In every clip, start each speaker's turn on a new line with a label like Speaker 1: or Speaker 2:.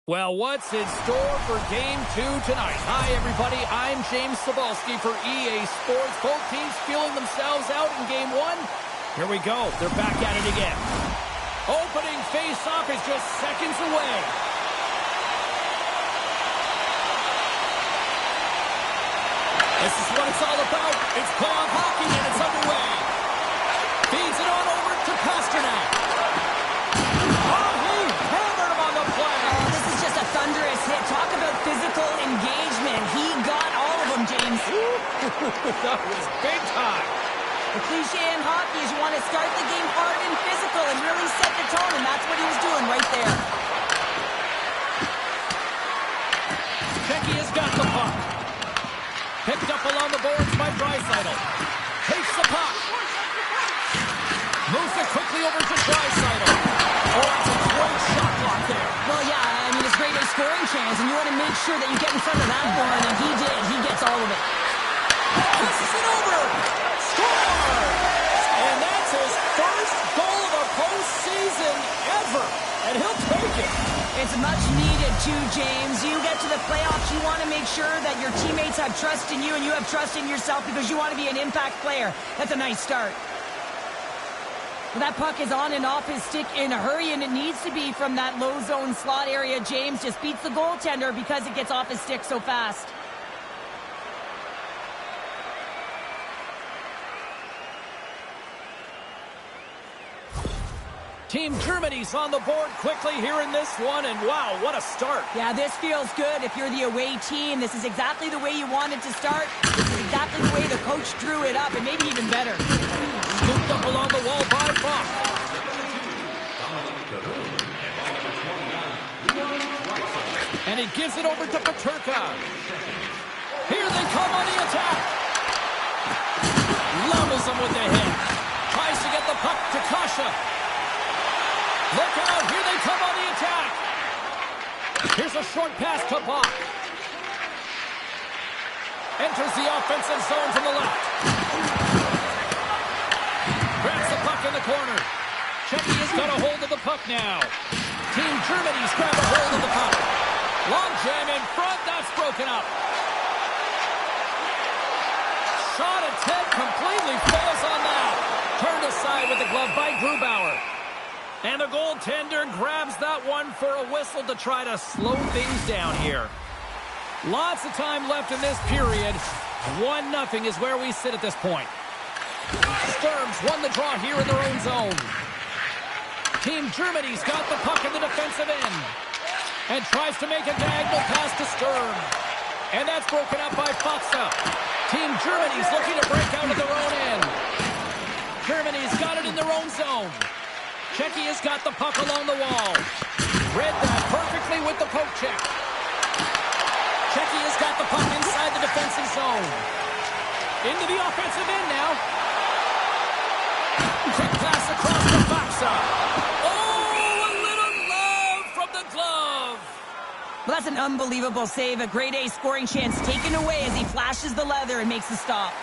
Speaker 1: Well, what's in store for Game 2 tonight? Hi, everybody. I'm James Cebulski for EA Sports. Both teams feeling themselves out in Game 1. Here we go. They're back at it again. Opening face-off is just seconds away. This is what it's all about. It's playoff hockey, and it's underway. Feeds it on over to Pasternak. Oh, he hammered him on the play.
Speaker 2: Oh, this is just a thunderous hit. Talk about physical engagement. He got all of them, James.
Speaker 1: That was big time.
Speaker 2: The cliche in hockey is you want to start the game hard and physical and really set the tone, and that's what he was doing right there.
Speaker 1: Czechia's got the puck. Picked up along the boards by Draisaitl. Takes the puck. Moves it quickly over to Draisaitl. Oh, that's a great shot block there.
Speaker 2: Well, yeah, I mean, it's great a scoring chance, and you want to make sure that you get in front of that one, and he did. He gets all of it.
Speaker 1: Passes it over. Scores! And that's his first goal of the postseason ever. And he'll take it.
Speaker 2: It's much needed too, James. You get to the playoffs, you want to make sure that your teammates have trust in you and you have trust in yourself because you want to be an impact player. That's a nice start. Well, that puck is on and off his stick in a hurry, and it needs to be from that low zone slot area. James just beats the goaltender because it gets off his stick so fast.
Speaker 1: Team Germany's on the board quickly here in this one, and wow, what a start.
Speaker 2: Yeah, this feels good if you're the away team. This is exactly the way you wanted to start. This is exactly the way the coach drew it up, and maybe even better.
Speaker 1: Scooped up along the wall by Buck. And he gives it over to Peterka. Here they come on the attack. Levels him with the hit. Tries to get the puck to Kasha. Look out, here they come on the attack. Here's a short pass to Buck. Enters the offensive zone from the left. Grabs the puck in the corner. Czechia's got a hold of the puck now. Team Germany's grabbed a hold of the puck. Long jam in front, that's broken up. Shot attempt completely fails on that. Turned aside with the glove by Grubauer. And the goaltender grabs that one for a whistle to try to slow things down here. Lots of time left in this period. 1-0 is where we sit at this point. Sturms won the draw here in their own zone. Team Germany's got the puck in the defensive end. And tries to make a diagonal pass to Sturm. And that's broken up by Faksa. Team Germany's looking to break out of their own end. Germany's got it in their own zone. Czechia's got the puck along the wall. Read that perfectly with the poke check. Czechia's got the puck inside the defensive zone. Into the offensive end now. Quick pass across to Faksa. Oh, a little love from the glove.
Speaker 2: Well, that's an unbelievable save. A grade A scoring chance taken away as he flashes the leather and makes the stop.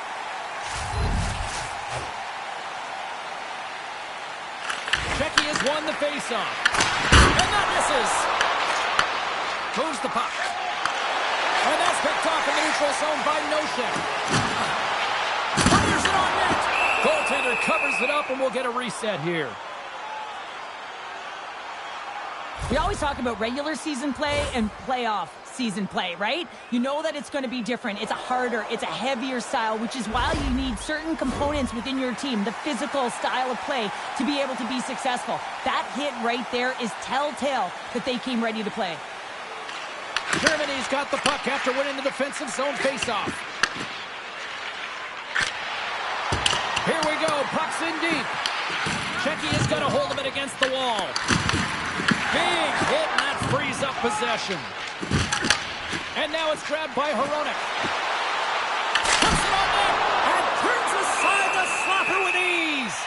Speaker 1: Czechia's won the faceoff. And that misses. Moves the puck. And that's picked off in the neutral zone by Nosek. Fires it on net. Goaltender covers it up, and we'll get a reset here.
Speaker 2: We always talk about regular season play and playoff season play, right? You know that it's going to be different. It's a harder, it's a heavier style, which is why you need certain components within your team, the physical style of play, to be able to be successful. That hit right there is telltale that they came ready to play.
Speaker 1: Germany's got the puck after winning the defensive zone faceoff. Here we go, puck's in deep. Czechia's got a hold of it against the wall. Big hit, and that frees up possession. And now it's grabbed by Hronek. Puts it on net and turns aside the slapper with ease.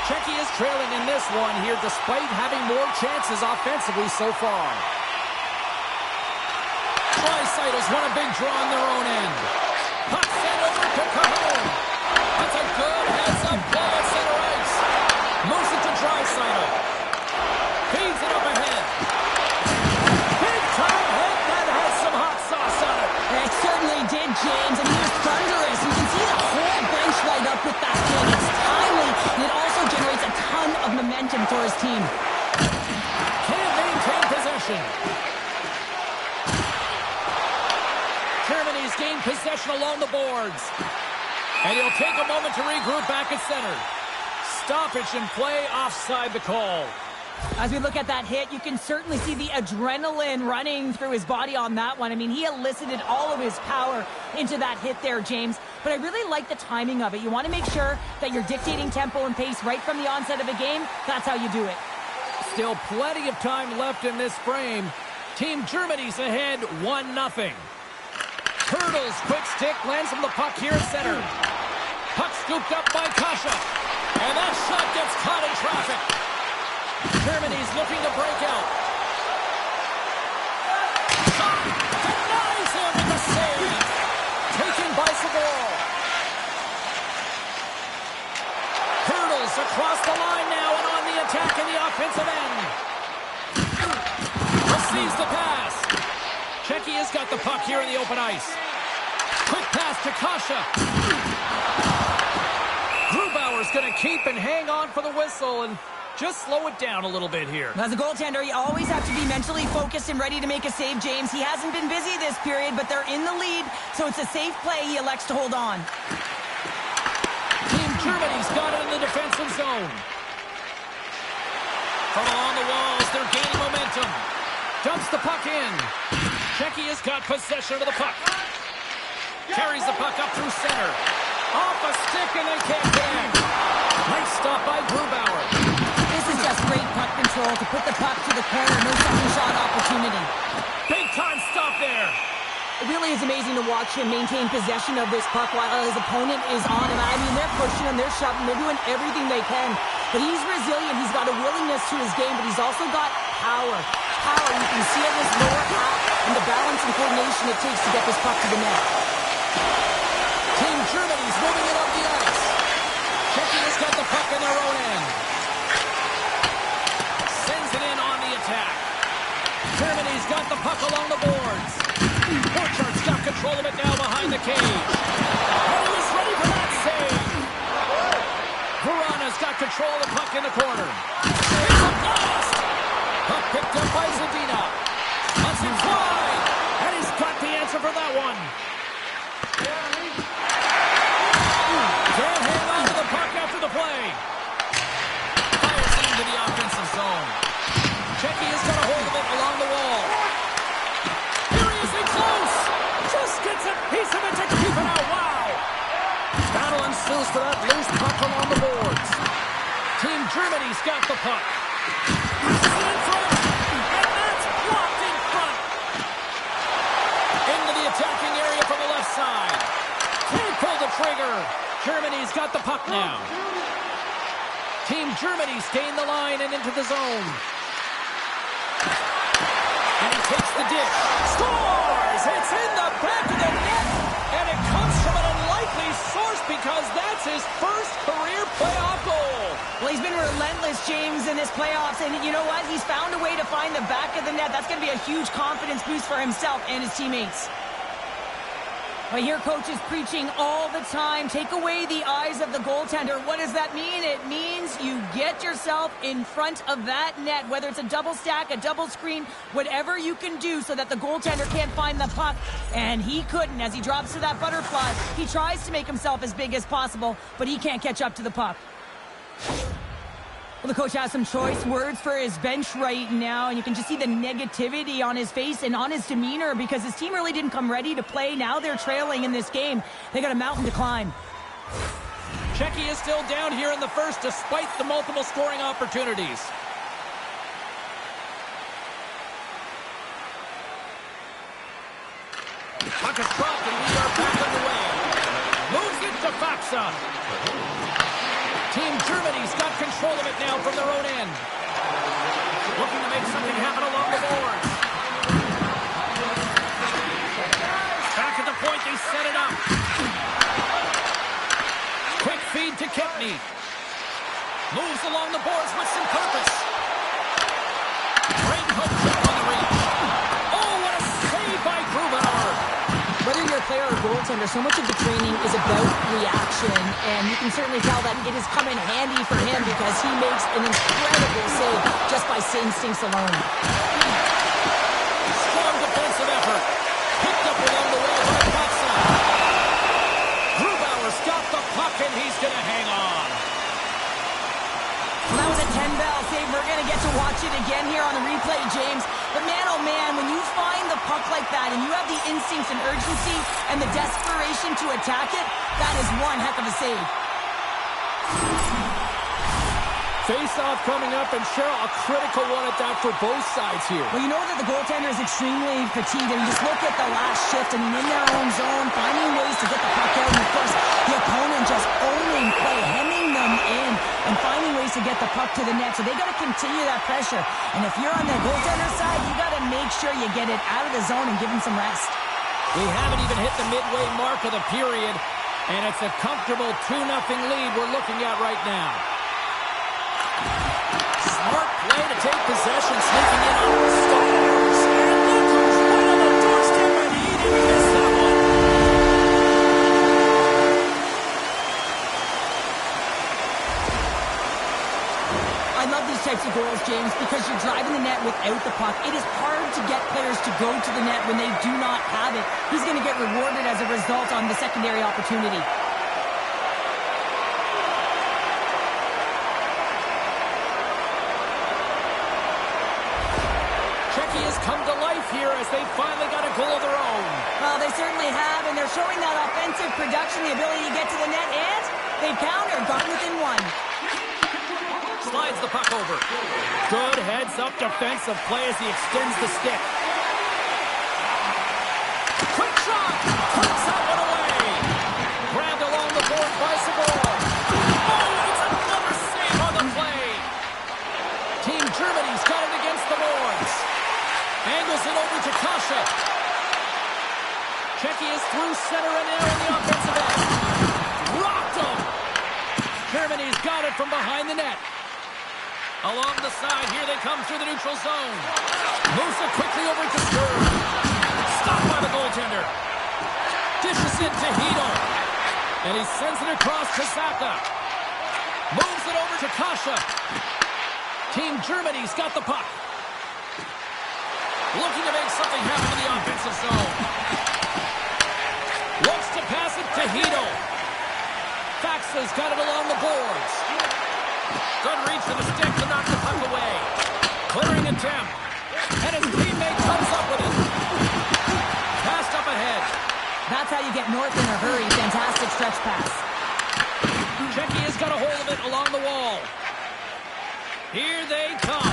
Speaker 1: Czechia is trailing in this one here despite having more chances offensively so far. Draisaitl's won a big draw on their own end. Puck sent over to Cajon. That's a good heads-up play at center ice. Moves it possession. Germany's gained possession along the boards. And he'll take a moment to regroup back at center. Stoppage in play, offside the call.
Speaker 2: As we look at that hit, you can certainly see the adrenaline running through his body on that one. I mean, he elicited all of his power into that hit there, James. But I really like the timing of it. You want to make sure that you're dictating tempo and pace right from the onset of a game. That's how you do it.
Speaker 1: Still plenty of time left in this frame. Team Germany's ahead 1-0. Hurdles, quick stick, lands him the puck here at center. Puck scooped up by Kasha. And that shot gets caught in traffic. Germany's looking to break out. Shot denies him with the save. Taken by Sabor. Hurdles across the line now and on the attack in the offensive end. Receives the pass. Czechia's got the puck here in the open ice. Quick pass to Kasha. Grubauer's going to keep and hang on for the whistle and just slow it down a little bit here.
Speaker 2: As a goaltender, you always have to be mentally focused and ready to make a save, James. He hasn't been busy this period, but they're in the lead, so it's a safe play he elects to hold on.
Speaker 1: Team Germany's got it in the defensive zone. From along the walls, they're gaining momentum. Dumps the puck in. Czechia's got possession of the puck. Carries the puck up through center. Off a stick and they can't connect. Nice stop by Grubauer.
Speaker 2: This is just great puck control to put the puck to the corner. No second shot opportunity.
Speaker 1: Big time stop there.
Speaker 2: It really is amazing to watch him maintain possession of this puck while his opponent is on him. I mean, they're pushing him, they're shoving, they're doing everything they can. But he's resilient. He's got a willingness to his game, but he's also got power. Power, you can see it in his lower half and the balance and coordination it takes to get this puck to the net.
Speaker 1: Team Germany's moving it up the ice. Czechia's got the puck in their own end. Sends it in on the attack. Germany's got the puck along the boards. Borchardt's got control of it now behind the cage. And he was ready for that save. Verana's got control of the puck in the corner. It's a blast! Puck picked up by Zadina. Hudson wide. And he's got the answer for that one. Can't hang on to the puck after the play. Fires into the offensive zone. Czechia's got a hold of it along the wall. Here he is in close. Just gets a piece of it to keep it out. Wow. Battle ensues for that loose puck along the boards. Team Germany's got the puck. He's in front. And that's blocked in front. Into the attacking area from the left side. Can't pull the trigger. Germany's got the puck now. Team Germany's gained the line and into the zone. And he takes the dish. Scores! It's in the back of the net. And it comes from an unlikely source because that's his first career playoff goal.
Speaker 2: Well, he's been relentless, James, in this playoffs. And you know what? He's found a way to find the back of the net. That's going to be a huge confidence boost for himself and his teammates. I hear coaches preaching all the time, take away the eyes of the goaltender. What does that mean? It means you get yourself in front of that net, whether it's a double stack, a double screen, whatever you can do so that the goaltender can't find the puck. And he couldn't. As he drops to that butterfly, he tries to make himself as big as possible, but he can't catch up to the puck. Well, the coach has some choice words for his bench right now, and you can just see the negativity on his face and on his demeanor because his team really didn't come ready to play. Now they're trailing in this game. They got a mountain to climb.
Speaker 1: Czechia is still down here in the first despite the multiple scoring opportunities. Puck is dropped and we are back underway. Moves it to Faxa. Team Germany's got control of it now from their own end. Looking to make something happen along the board. Back at the point, they set it up. Quick feed to Kempny. Moves along the boards with some purpose. Great hook on the reach. Oh, what a save by Grubauer.
Speaker 2: Whether you're a player or goaltender, so much of the training is about reaction, and you can certainly tell that it has come in handy for him because he makes an incredible save just by instincts alone.
Speaker 1: and he's going to hang on.
Speaker 2: Well, that was a 10-bell save. We're going to get to watch it again here on the replay, James. But man, oh man, when you find the puck like that and you have the instincts and urgency and the desperation to attack it, that is one heck of a save.
Speaker 1: Face-off coming up, and Cheryl, a critical one at that for both sides here.
Speaker 2: Well, you know that the goaltender is extremely fatigued. I mean, just look at the last shift. I mean, in their own zone, finding ways to get the puck out. And, of course, the opponent just owning play, hemming them in, and finding ways to get the puck to the net. So they got to continue that pressure. And if you're on the goaltender side, you got to make sure you get it out of the zone and give them some rest.
Speaker 1: We haven't even hit the midway mark of the period, and it's a comfortable 2-0 lead we're looking at right now. Smart play to take possession, sneaking in on the stars. And look who's right on the doorstep, and he didn't miss that one.
Speaker 2: I love these types of goals, James, because you're driving the net without the puck. It is hard to get players to go to the net when they do not have it. He's going to get rewarded as a result on the secondary opportunity.
Speaker 1: Czechia has come to life here as they finally got a goal of their own.
Speaker 2: Well, they certainly have, and they're showing that offensive production, the ability to get to the net, and they've countered, gotten within one.
Speaker 1: Slides the puck over. Good heads-up defensive play as he extends the stick. Quick shot! Puts that one away. Grabbed along the board by Segura. Oh, it's another save on the play. Team Germany's got it against the boards. Angles it over to Kasha. Czechia is through center and now in the offensive end. Rocked him. Germany's got it from behind the net. Along the side, here they come through the neutral zone. Moves it quickly over to Sturm. Stopped by the goaltender. Dishes it to Hedel. And he sends it across to Saka. Moves it over to Kasha. Team Germany's got the puck. Looking to make something happen in the offensive zone. Looks to pass it to Hedel. Faxa's got it along the boards. Good reach for the stick to knock the puck away. Clearing attempt. And his teammate comes up with it. Passed up ahead.
Speaker 2: That's how you get north in a hurry. Fantastic stretch pass.
Speaker 1: Czechia's got a hold of it along the wall. Here they come.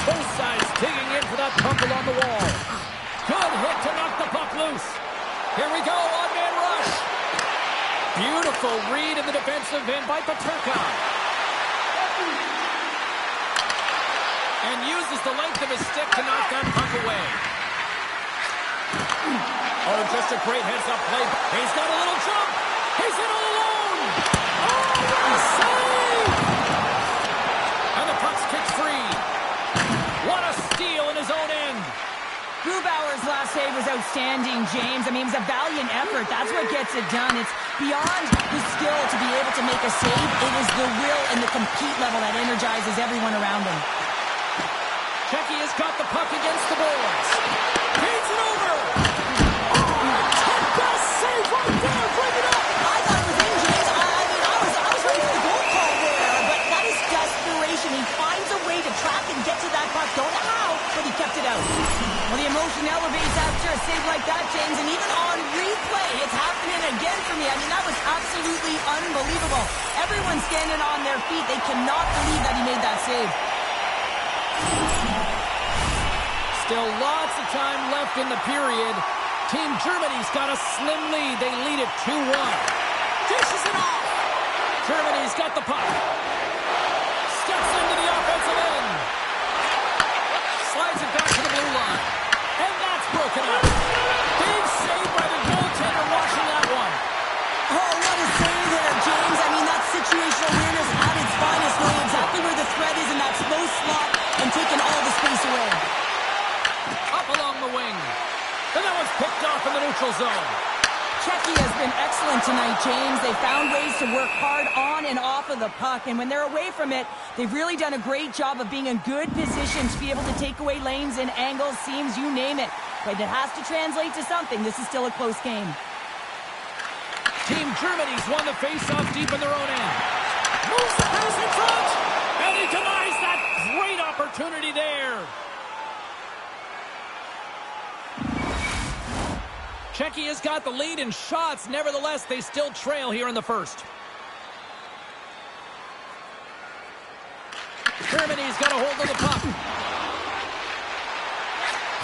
Speaker 1: Both sides digging in for that puck along the wall. Good hit to knock the puck loose. Here we go, one-man rush. Beautiful read in the defensive end by Paterka. And uses the length of his stick to knock that puck away. Oh, just a great heads-up play. He's got a little jump. He's in all alone. Oh, what a save! And the puck's kicked free. What a steal in his own end.
Speaker 2: Grubauer's last save was outstanding, James. I mean, it was a valiant effort. That's what gets it done. It's beyond the skill to be able to make a save. It is the will and the compete level that energizes everyone around him.
Speaker 1: Czechia's got the puck against the boards. Feeds it over. Oh, best save right there. Bring it up.
Speaker 2: I thought it was in, James. I was ready for the goal call there, but that is desperation. He finds a way to track and get to that puck. Don't know how, but he kept it out. Well, the emotion elevates after a save like that, James, and even on replay, it's happening again for me. I mean, that was absolutely unbelievable. Everyone's standing on their feet. They cannot believe that he made that save.
Speaker 1: Still lots of time left in the period. Team Germany's got a slim lead. They lead it 2-1. Dishes it off. Germany's got the puck. Steps into the offensive end. Slides it back to the blue line. And that's broken up. Big save by the goaltender watching that one.
Speaker 2: Oh, what a save there, James. I mean, that's situational awareness at its finest, knowing exactly where the threat is in that slow slot and taking all the space away.
Speaker 1: Up along the wing. And that one's picked off in the neutral zone.
Speaker 2: Czechia has been excellent tonight, James. They found ways to work hard on and off of the puck, and when they're away from it, they've really done a great job of being in good position to be able to take away lanes and angles, seams, you name it. But it has to translate to something. This is still a close game.
Speaker 1: Team Germany's won the face-off deep in their own end. Moves the pass in front, and he denies that great opportunity there. Czechia's got the lead in shots. Nevertheless, they still trail here in the first. Germany's got a hold of the puck.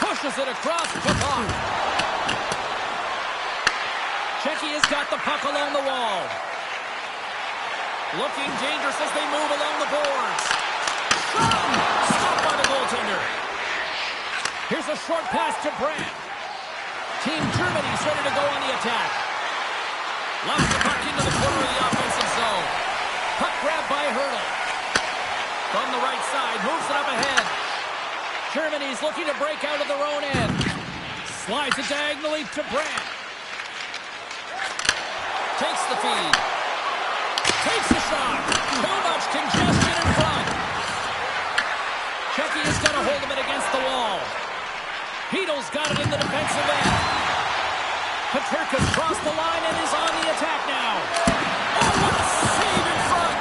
Speaker 1: Pushes it across to Puck. Czechia's got the puck along the wall. Looking dangerous as they move along the boards. Stopped by the goaltender. Here's a short pass to Brandt. Team Germany's ready to go on the attack. Lofts the puck into the corner of the offensive zone. Puck grabbed by Hurdle. From the right side, moves it up ahead. Germany's looking to break out of their own end. Slides it diagonally to Brandt. Takes the feed. Takes the shot. Too much congestion in front. Czechia's got a hold of it against the wall. Heedle's got it in the defensive end. Paterka's crossed the line and is on the attack now. Oh, what a save in front.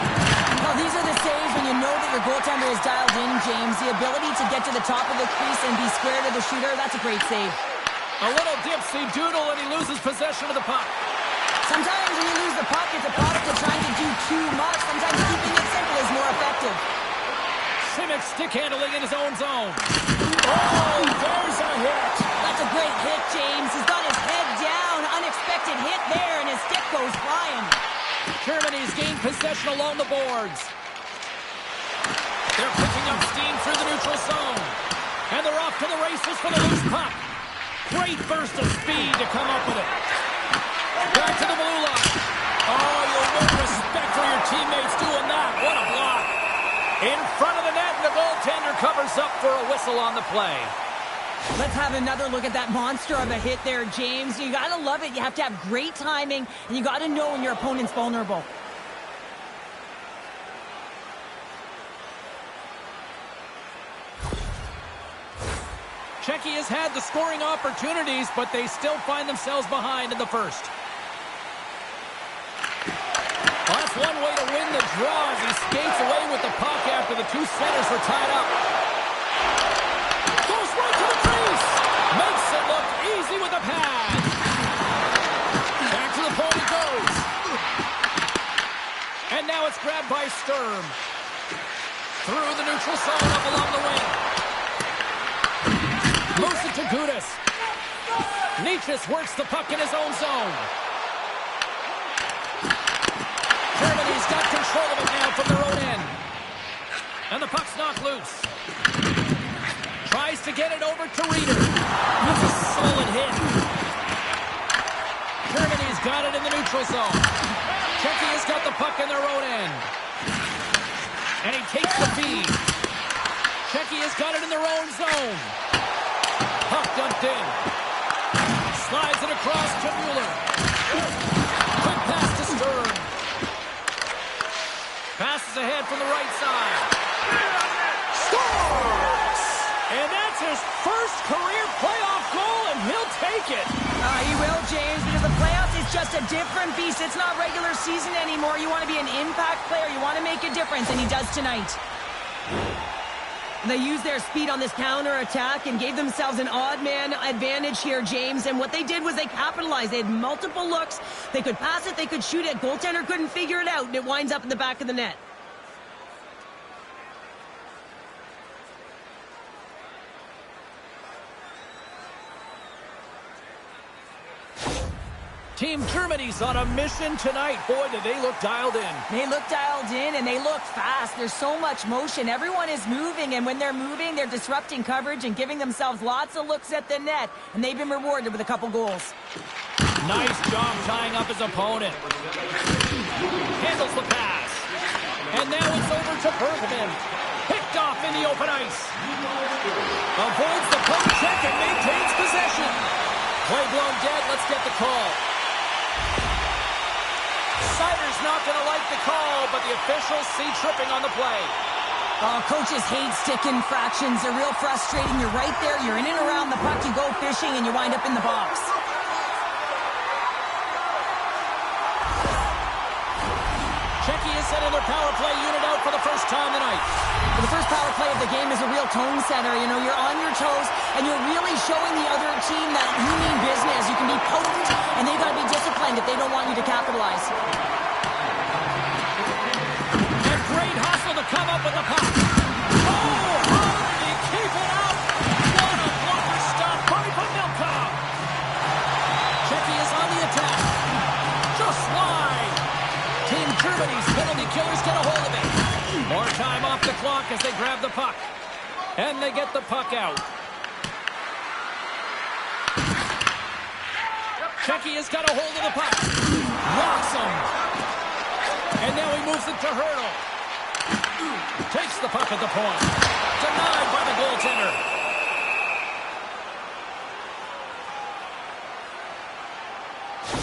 Speaker 2: Well, these are the saves when you know that your goaltender is dialed in, James. The ability to get to the top of the crease and be square to the shooter, that's a great save.
Speaker 1: A little dipsy doodle and he loses possession of the puck.
Speaker 2: Sometimes when you lose the puck, it's a product of trying to do too much. Sometimes keeping it simple is more effective.
Speaker 1: Simic stick handling in his own zone. Oh, there's a hit.
Speaker 2: That's a great hit, James. He's got his head down. Unexpected hit there, and his stick goes flying.
Speaker 1: Germany's gained possession along the boards. They're picking up steam through the neutral zone. And they're off to the races for the loose puck. Great burst of speed to come up with it. Back to the blue line. Oh, you'll win respect for your teammates doing that. What a block. In front of the net, the goaltender covers up for a whistle on the play.
Speaker 2: Let's have another look at that monster of a hit there, James. You got to love it. You have to have great timing, and you got to know when your opponent's vulnerable.
Speaker 1: Czechia has had the scoring opportunities, but they still find themselves behind in the first. Well, that's one way to win the draw as he skates away with the puck after the two centers were tied up. Goes right to the crease. Makes it look easy with a pad. Back to the point it goes. And now it's grabbed by Sturm. Through the neutral zone up along the wing. Moves it to Gudas. Nietzsche works the puck in his own zone. Germany's got control of it now from their own end. And the puck's knocked loose. Tries to get it over to Reeder. That's a solid hit. Germany's got it in the neutral zone. Czechia's got the puck in their own end. And he takes the feed. Czechia's got it in their own zone. Puck dumped in. Slides it across to Mueller. Quick pass to Sturm. Passes ahead from the right side. Scores! And that's his first career playoff goal, and he'll take it.
Speaker 2: He will, James, because the playoffs is just a different beast. It's not regular season anymore. You want to be an impact player. You want to make a difference, and he does tonight. They used their speed on this counter-attack and gave themselves an odd-man advantage here, James. And what they did was they capitalized. They had multiple looks. They could pass it. They could shoot it. Goaltender couldn't figure it out, and it winds up in the back of the net.
Speaker 1: Team Germany's on a mission tonight. Boy, do they look dialed in.
Speaker 2: They look dialed in, and they look fast. There's so much motion. Everyone is moving, and when they're moving, they're disrupting coverage and giving themselves lots of looks at the net, and they've been rewarded with a couple goals.
Speaker 1: Nice job tying up his opponent. Handles the pass. And now it's over to Bergman. Picked off in the open ice. Avoids the poke check and maintains possession. Play blown dead. Let's get the call. Sider's not going to like the call, but the officials see tripping on the play.
Speaker 2: Coaches hate stick infractions. They're real frustrating. You're right there. You're in and around the puck. You go fishing, and you wind up in the box.
Speaker 1: sending their power play unit out for the first time tonight.
Speaker 2: The first power play of the game is a real tone setter. You know, you're on your toes, and you're really showing the other team that you mean business. You can be potent, and they've got to be disciplined if they don't want you to capitalize.
Speaker 1: And great hustle to come up with the puck. Oh, how did he keep it out? What a blocker stop by Pamilka. Czechia is on the attack. Just wide. Team Germany's penalty killers get a hold of it. More time off the clock as they grab the puck. And they get the puck out. Czechia's got a hold of the puck. Rocks him. And now he moves it to Hurdle. Takes the puck at the point. Denied by the goaltender.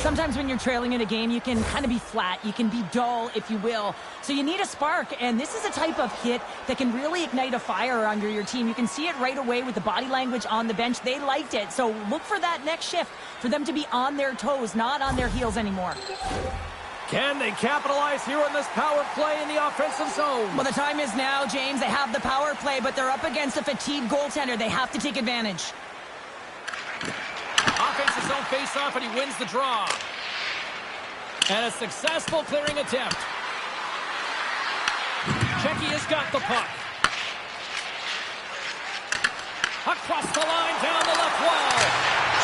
Speaker 2: Sometimes when you're trailing in a game, you can kind of be flat. You can be dull, if you will. So you need a spark, and this is a type of hit that can really ignite a fire under your team. You can see it right away with the body language on the bench. They liked it. So look for that next shift, for them to be on their toes, not on their heels anymore.
Speaker 1: Can they capitalize here on this power play in the offensive zone?
Speaker 2: Well, the time is now, James. They have the power play, but they're up against a fatigued goaltender. They have to take advantage.
Speaker 1: Offensive zone face-off, and he wins the draw. And a successful clearing attempt. Czechia's got the puck. Across the line, down the left wall.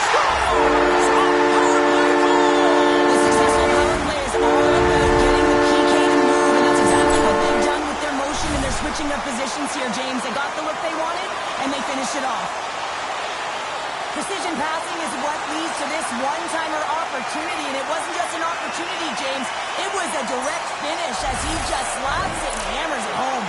Speaker 1: Scores! A power play goal!
Speaker 2: The successful power play is all about getting the PK to move, and that's exactly what they've done with their motion, and they're switching up positions here, James. They got the look they wanted, and they finished it off. Precision passing is what leads to this one-timer opportunity, and it wasn't just an opportunity, James. It was a direct finish as he just slaps it and hammers it home.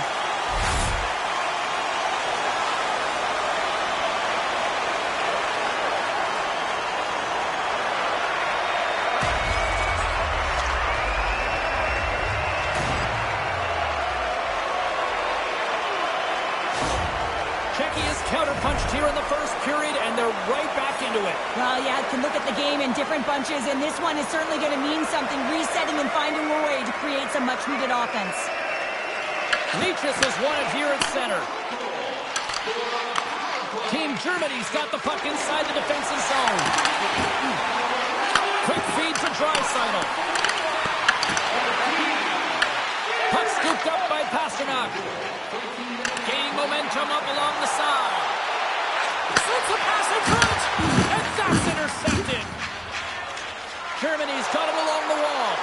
Speaker 1: Czechia's counter-punched here in the first period, and they're right back into it.
Speaker 2: Well, yeah, can look at the game in different bunches, and this one is certainly going to mean something, resetting and finding a way to create some much-needed offense.
Speaker 1: Leachus is wanted here at center. Team Germany's got the puck inside the defensive zone. Quick feed to Draisaitl. Puck scooped up by Pasternak. Gaining momentum up along the side. Slips a pass in front, and that's intercepted. Germany's got it along the wall.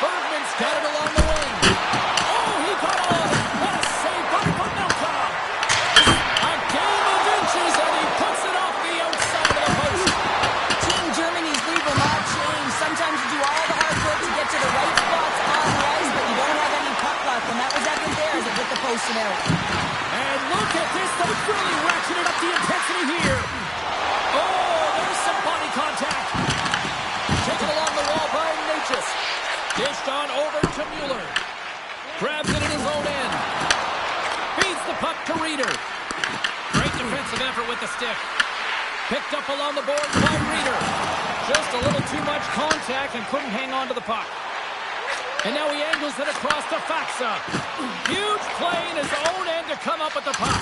Speaker 1: Bergman's got it along the wing. Oh, he got on. What a save by Pamilka. A game of inches, and he puts it off the outside of the post.
Speaker 2: Team Germany's lead will not change. Sometimes you do all the hard work to get to the right spots on the ice, but you don't have any puck luck, and that was evident there as it hit the post and out.
Speaker 1: And look at this. They've really ratcheted up the intensity here. Oh, there's some body contact. Taken along the wall by Leachus. Dished on over to Mueller. Grabs it in his own end. Feeds the puck to Reeder. Great defensive effort with the stick. Picked up along the board by Reeder. Just a little too much contact and couldn't hang on to the puck. And now he angles it across to Faksa. Huge play in his own end to come up with the puck.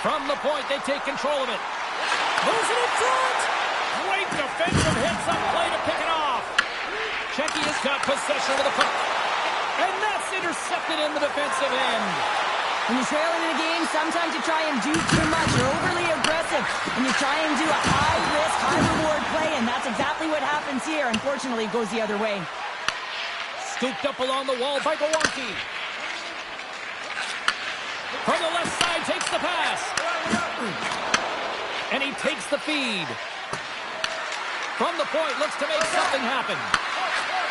Speaker 1: From the point, they take control of it. Moves it in front. Great defensive hits up play to pick it off. Czechia's got possession of the puck. And that's intercepted in the defensive end.
Speaker 2: When you're trailing in a game, sometimes you try and do too much. You're overly aggressive, and you try and do a high-risk, high-reward play, and that's exactly what happens here. Unfortunately, it goes the other way.
Speaker 1: Scooped up along the wall by Gawanke. From the left side, takes the pass. And he takes the feed. From the point, looks to make something happen.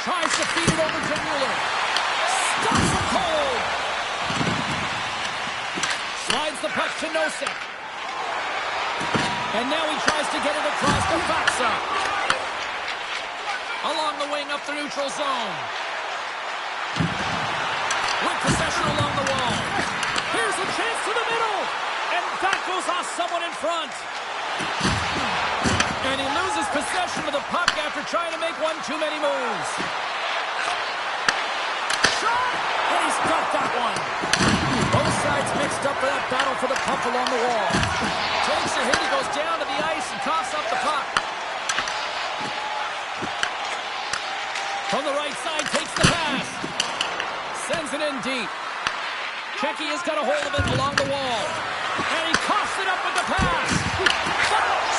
Speaker 1: Tries to feed it over to Mueller. Stops him cold. Slides the puck to Nosek. And now he tries to get it across to Faksa. Along the wing, up the neutral zone. With possession along the wall. Here's a chance to the middle. And that goes off someone in front. And he loses possession of the puck after trying to make one too many moves. And he's got that one. Both sides mixed up for that battle for the puck along the wall. Takes a hit, he goes down to the ice and coughs up the puck. From the right side, takes the pass. Sends it in deep. Czechia's got a hold of it along the wall. And he coughs it up with the pass.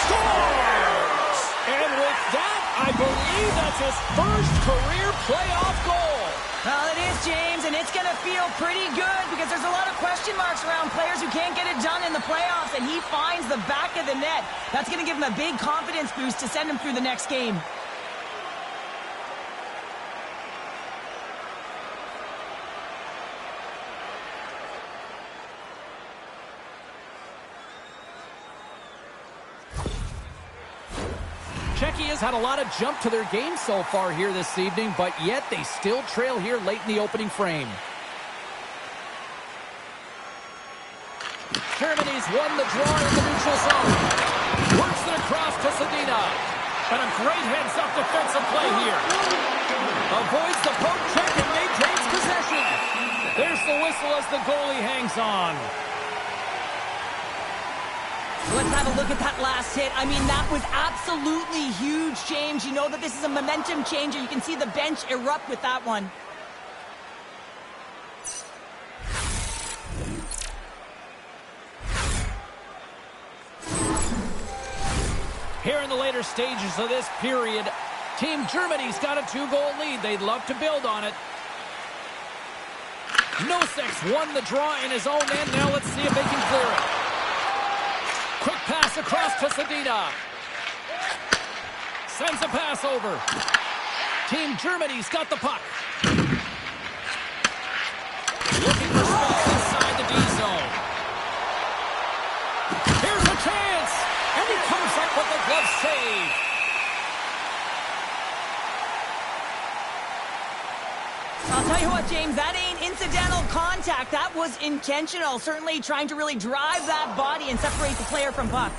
Speaker 1: Scores! And with that, I believe that's his first career playoff goal.
Speaker 2: Well, it is, James, and it's going to feel pretty good because there's a lot of question marks around players who can't get it done in the playoffs, and he finds the back of the net. That's going to give him a big confidence boost to send him through the next game.
Speaker 1: Czechia's had a lot of jump to their game so far here this evening, but yet they still trail here late in the opening frame. Germany's won the draw in the neutral zone. Works it across to Zadina. And a great heads-up defensive play here. Avoids the poke check and maintains possession. There's the whistle as the goalie hangs on.
Speaker 2: Let's have a look at that last hit. I mean, that was absolutely huge, James. You know that this is a momentum changer. You can see the bench erupt with that one.
Speaker 1: Here in the later stages of this period, Team Germany's got a 2-goal lead. They'd love to build on it. Nosek's won the draw in his own end. Now let's see if they can clear it. Quick pass across to Zadina. Sends a pass over. Team Germany's got the puck. Looking for space inside the D zone. Here's a chance. And he comes up with the glove save.
Speaker 2: I'll tell you what, James, that ain't incidental contact. That was intentional. Certainly trying to really drive that body and separate the player from puck.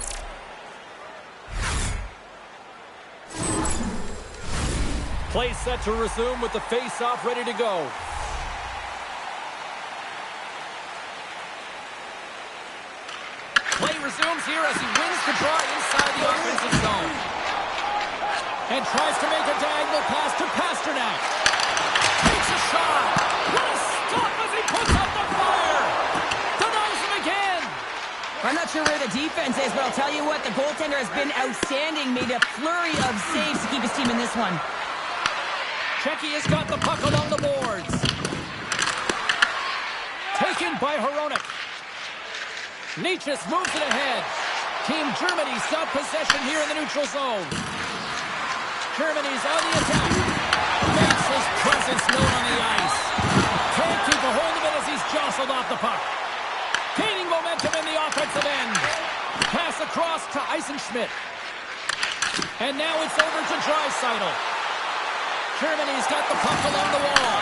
Speaker 1: Play set to resume with the face-off ready to go. Play resumes here as he wins the draw inside the offensive zone. And tries to make a diagonal pass to Pasternak. Takes a shot. What a stop as he puts out the fire. Denies him again.
Speaker 2: I'm not sure where the defense is, but I'll tell you what, the goaltender has been outstanding. Made a flurry of saves to keep his team in this one.
Speaker 1: Czechia's got the puck along the boards. Taken by Hronek. Nietzsche moves it ahead. Team Germany's got possession here in the neutral zone. Germany's on the attack. Makes his presence known on the ice. Can't keep a hold of it as he's jostled off the puck. Gaining momentum in the offensive end. Pass across to Eisenschmidt. And now it's over to Draisaitl. Germany's got the puck along the wall.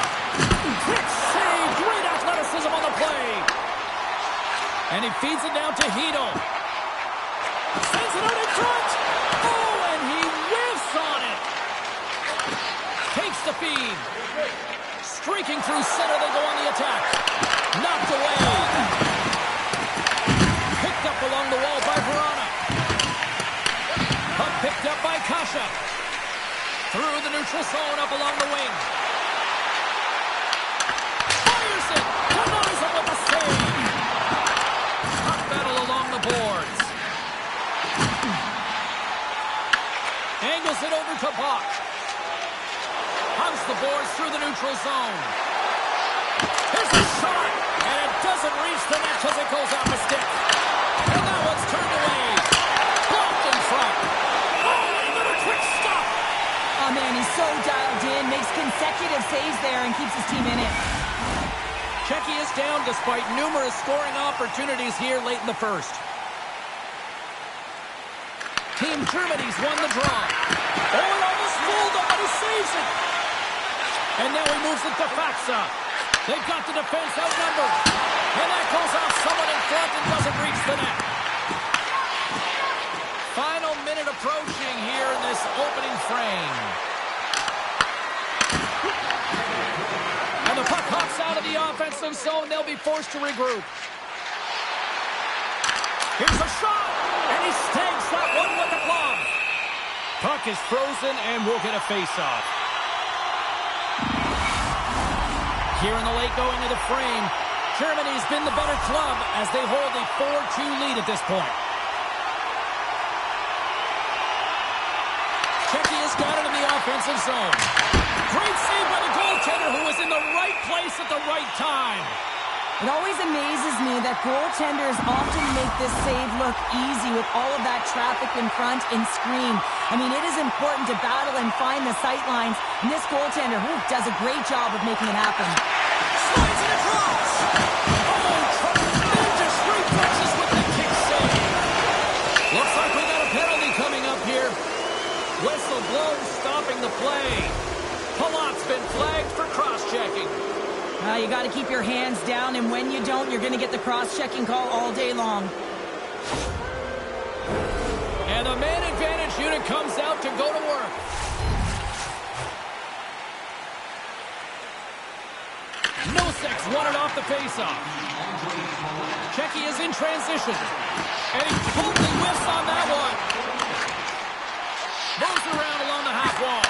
Speaker 1: Quick save. Great athleticism on the play. And he feeds it down to Hedel. Sends it out in front. Oh, and he whiffs on it. Takes the feed. Streaking through center, they go on the attack. Knocked away. Picked up along the wall by Verona. Puck picked up by Kasha. Through the neutral zone, up along the wing. Fires it. Denies him with a save. Puck battle along the boards. Angles it over to Bach. Hunts the boards through the neutral zone. Here's a shot. And it doesn't reach the net as it goes off the stick. And that one's turned away. Blocked in front. Oh, and a quick stop.
Speaker 2: Oh, man, he's so dialed in. Makes consecutive saves there and keeps his team in it.
Speaker 1: Czechia is down despite numerous scoring opportunities here late in the first. Team Germany's won the draw. Oh, it almost fooled him, but he saves it. And now he moves it to Faxa. They've got the defense outnumbered. And that goes off someone in front and doesn't reach the net. Final minute approaching here in this opening frame. And the puck hops out of the offense. offensive zone. They'll be forced to regroup. Here's a shot, and he snags that one with the glove. Puck is frozen, and we'll get a face-off. Here in the late going of the frame, Germany's been the better club as they hold a 4-2 lead at this point. Czechia's got it in the offensive zone. Great save by the goaltender who was in the right place at the right time.
Speaker 2: It always amazes me that goaltenders often make this save look easy with all of that traffic in front and screen. I mean, it is important to battle and find the sight lines, and this goaltender does a great job of making it happen.
Speaker 1: Slides it across! Oh, tremendous reflexes with the kick save! Looks like we got a penalty coming up here. Whistle blows, stopping the play. Palat's been flagged for cross-checking.
Speaker 2: You got to keep your hands down, and when you don't, you're going to get the cross-checking call all day long.
Speaker 1: And the man advantage unit comes out to go to work. Nosek's won it off the faceoff. Czechia is in transition. And he totally whiffs on that one. Moves around along the half wall.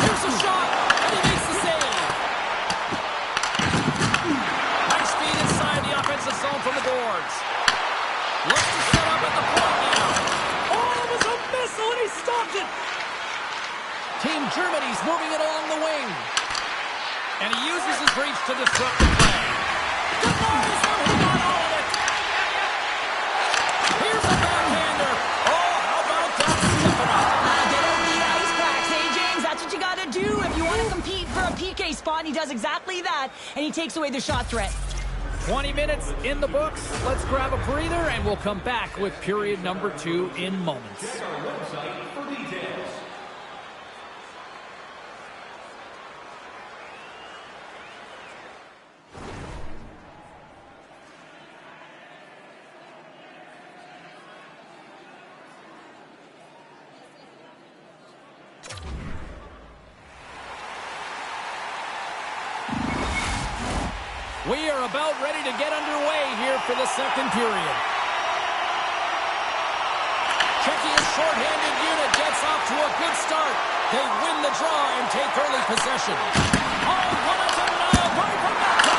Speaker 1: Here's a shot, and he makes the save. High speed inside the offensive zone from the boards. Looks to set up at the point now. Oh, it was a missile, and he stopped it. Team Germany's moving it along the wing. And he uses his reach to disrupt the play. Denies him, he got all of it. Here's a backhander. Oh, how about that stepping up?
Speaker 2: Get over the ice packs, hey, James? That's what you got to do if you want to compete for a PK spot. And he does exactly that, and he takes away the shot threat.
Speaker 1: 20 minutes in the books. Let's grab a breather, and we'll come back with period number 2 in moments. We are about ready to get underway here for the second period. Czechia's shorthanded unit gets off to a good start. They win the draw and take early possession. Oh, what a denial by Pamata!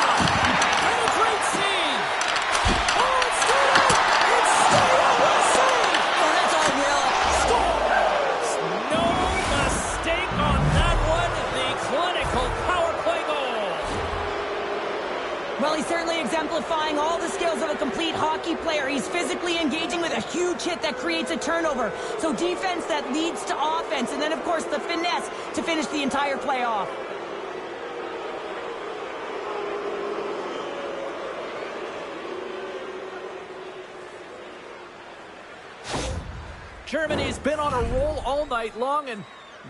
Speaker 1: And a great save! Oh, it's stayed out! It's stayed out! What a save!
Speaker 2: Oh, that's all real.
Speaker 1: Scores! No mistake on that one. The clinical power play goal.
Speaker 2: Well, he's certainly exemplifying all the skills of a complete hockey player. He's physically engaging with a huge hit that creates a turnover. So defense that leads to offense. And then, of course, the finesse to finish the entire play off.
Speaker 1: Germany's been on a roll all night long, and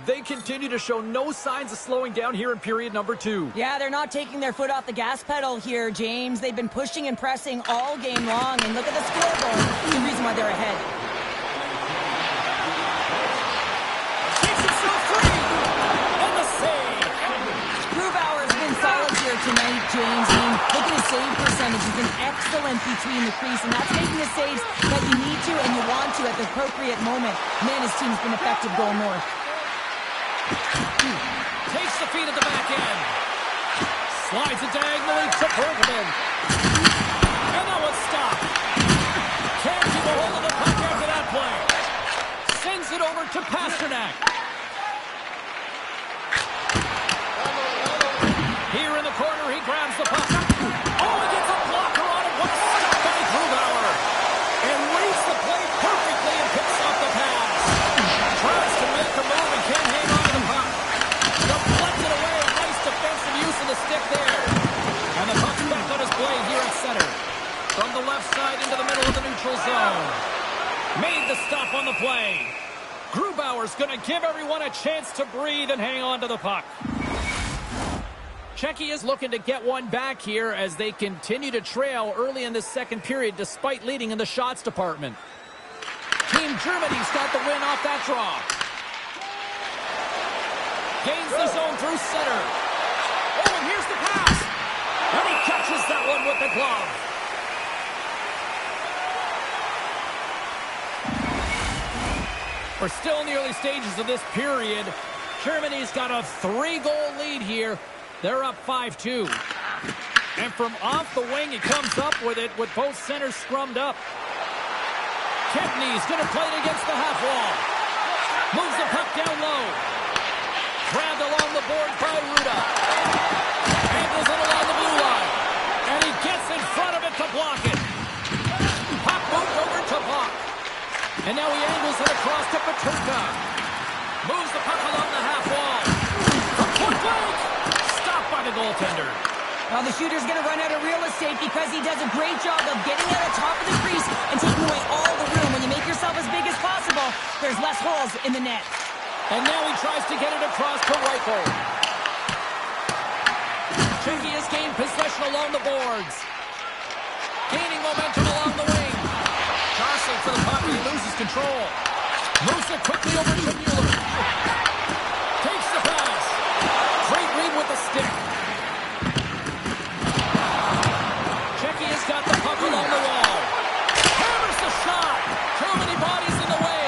Speaker 1: they continue to show no signs of slowing down here in period number 2.
Speaker 2: Yeah, they're not taking their foot off the gas pedal here, James. They've been pushing and pressing all game long, and look at the scoreboard. It's the reason why they're ahead.
Speaker 1: Takes himself free! And the save!
Speaker 2: Grubauer's been solid here tonight, James. I mean, look at his save percentage. He's been excellent between the crease, and that's making the saves that you need to and you want to at the appropriate moment. Man, his team's been effective going north.
Speaker 1: Takes the feed at the back end. Slides it diagonally to Bergman. And that was stopped. Can't keep a hold of the puck after that play. Sends it over to Pasternak. Here in the corner, he grabs the puck. Oh, he gets a blocker on it. What a stop by Grubauer. And reads the play perfectly and picks off the pass. Tries to make a move and can't hang on to the puck. Deflected away. A nice defensive use of the stick there. And the puck's back on his blade here at center. From the left side into the middle of the neutral zone. Made the stop on the play. Grubauer's going to give everyone a chance to breathe and hang on to the puck. Czechia is looking to get one back here as they continue to trail early in this second period despite leading in the shots department. Team Germany's got the win off that draw. Gains the zone through center. Oh, and here's the pass. Catches that one with the glove. We're still in the early stages of this period. Germany's got a 3-goal lead here. They're up 5-2. And from off the wing, he comes up with it with both centers scrummed up. Kempney's going to play it against the half wall. Moves the puck down low. Grabbed along the board by Ruda. Angles it along the blue line. And he gets in front of it to block it. Puck moved over to Puck. And now he angles it across to Peterka. Moves the puck along the half wall. From point blank. Stopped by the goaltender.
Speaker 2: Well, the shooter's going to run out of real estate because he does a great job of getting out of top of the crease and taking away all the room. When you make yourself as big as possible, there's less holes in the net.
Speaker 1: And now he tries to get it across to Reichel. Czechia has gained possession along the boards. Gaining momentum along the wing. Jostling for the puck, he loses control. Moves it quickly over to Mueller. Takes the pass. Great read with the stick. Czechia's got the puck along the wall. Hammers the shot. Too many bodies in the way.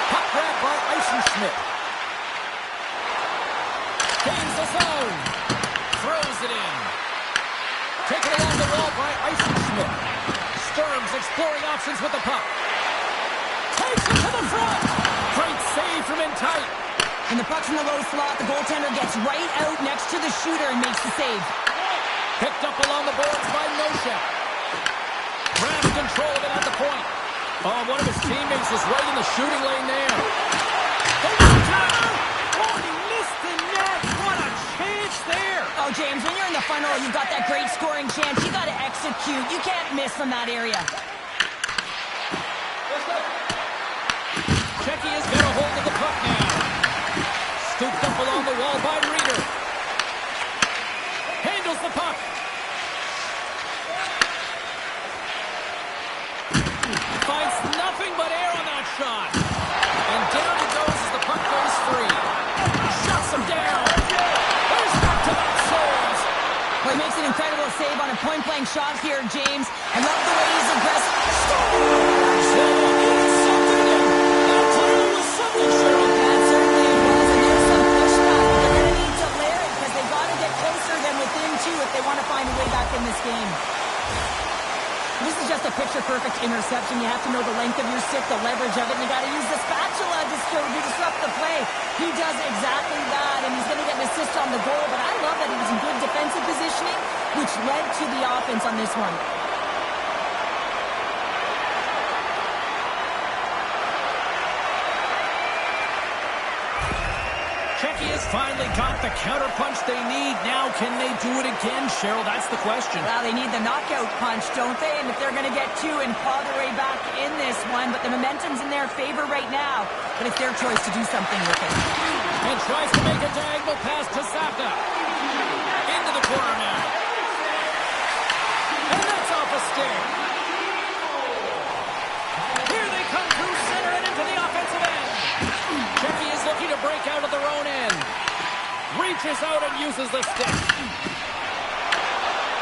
Speaker 1: Puck grab by Eisenschmidt. Gains the zone. Throws it in. Taken along the wall by Eisenschmidt. Sturms exploring options with the puck. Takes it to the front. Great save from in tight.
Speaker 2: When the puck's in the low slot, the goaltender gets right out next to the shooter and makes the save.
Speaker 1: Picked up along the boards by Noshek. Grabs control of it at the point. Oh, one of his teammates is right in the shooting lane there. Oh, he missed the net. What a chance there.
Speaker 2: Oh, James, when you're in the final, you've got that great scoring chance. You got to execute. You can't miss from that area.
Speaker 1: Czechia's got a hold of the puck now. Scooped up along the wall by Reeder. Handles the puck. Finds nothing but air on that shot. And down he goes as the puck goes free. Shuts him down. There's back to that save.
Speaker 2: Well, he makes an incredible save on a point-blank shot here, James. I love the way he's aggressive.
Speaker 1: That clearly was something, Cheryl.
Speaker 2: That certainly was, and there's some pushback. They're going to need to layer it because they've got to get closer than within two if they want to find a way back in this game. This is just a picture-perfect interception. You have to know the length of your stick, the leverage of it, and you got to use the spatula to disrupt the play. He does exactly that, and he's going to get an assist on the goal, but I love that he was in good defensive positioning, which led to the offense on this one.
Speaker 1: Czechia's finally got the counterpunch they need. Now, can they do it again, Cheryl? That's the question.
Speaker 2: Well, they need the knockout punch, don't they? And if they're going to get two and claw their way back in this one, but the momentum's in their favor right now. But it's their choice to do something with it.
Speaker 1: And tries to make a diagonal pass to Saka. Into the corner now. And that's off a stick. Here they come through center and into the offensive end. Czechia is looking to break out of their own end. Reaches out and uses the stick.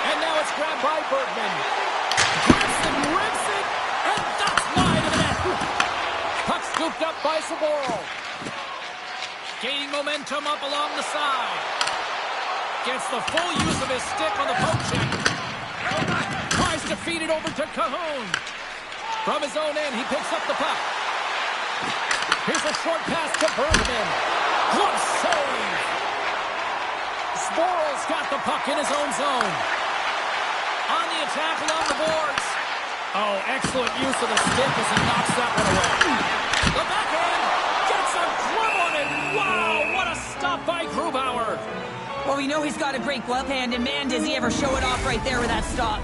Speaker 1: And now it's grabbed by Bergman. Grips and rips it, and that's wide of the net. Puck scooped up by Saboro. Gaining momentum up along the side. Gets the full use of his stick on the poke check. Tries to feed it over to Cahoon. From his own end, he picks up the puck. Here's a short pass to Bergman. Good save. Sporal's got the puck in his own zone. On the attack along the boards. Oh, excellent use of the stick as he knocks that one away. The backhand gets a glove on it. Wow, what a stop by Grubauer.
Speaker 2: Well, we know he's got a great glove hand, and man, does he ever show it off right there with that stop.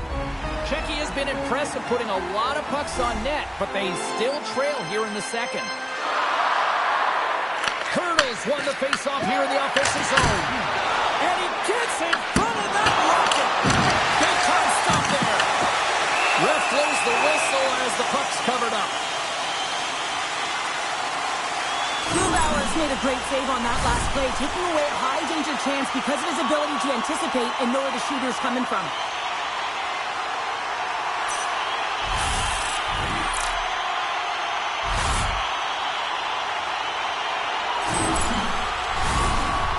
Speaker 1: Czechia has been impressive putting a lot of pucks on net, but they still trail here in the second. Colonels won the face-off here in the offensive zone. And he gets in front of that rocket. Big time stop there. Ref blows the whistle as the puck's covered up.
Speaker 2: Grubauer's made a great save on that last play, taking away a high-danger chance because of his ability to anticipate and know where the shooter's coming from.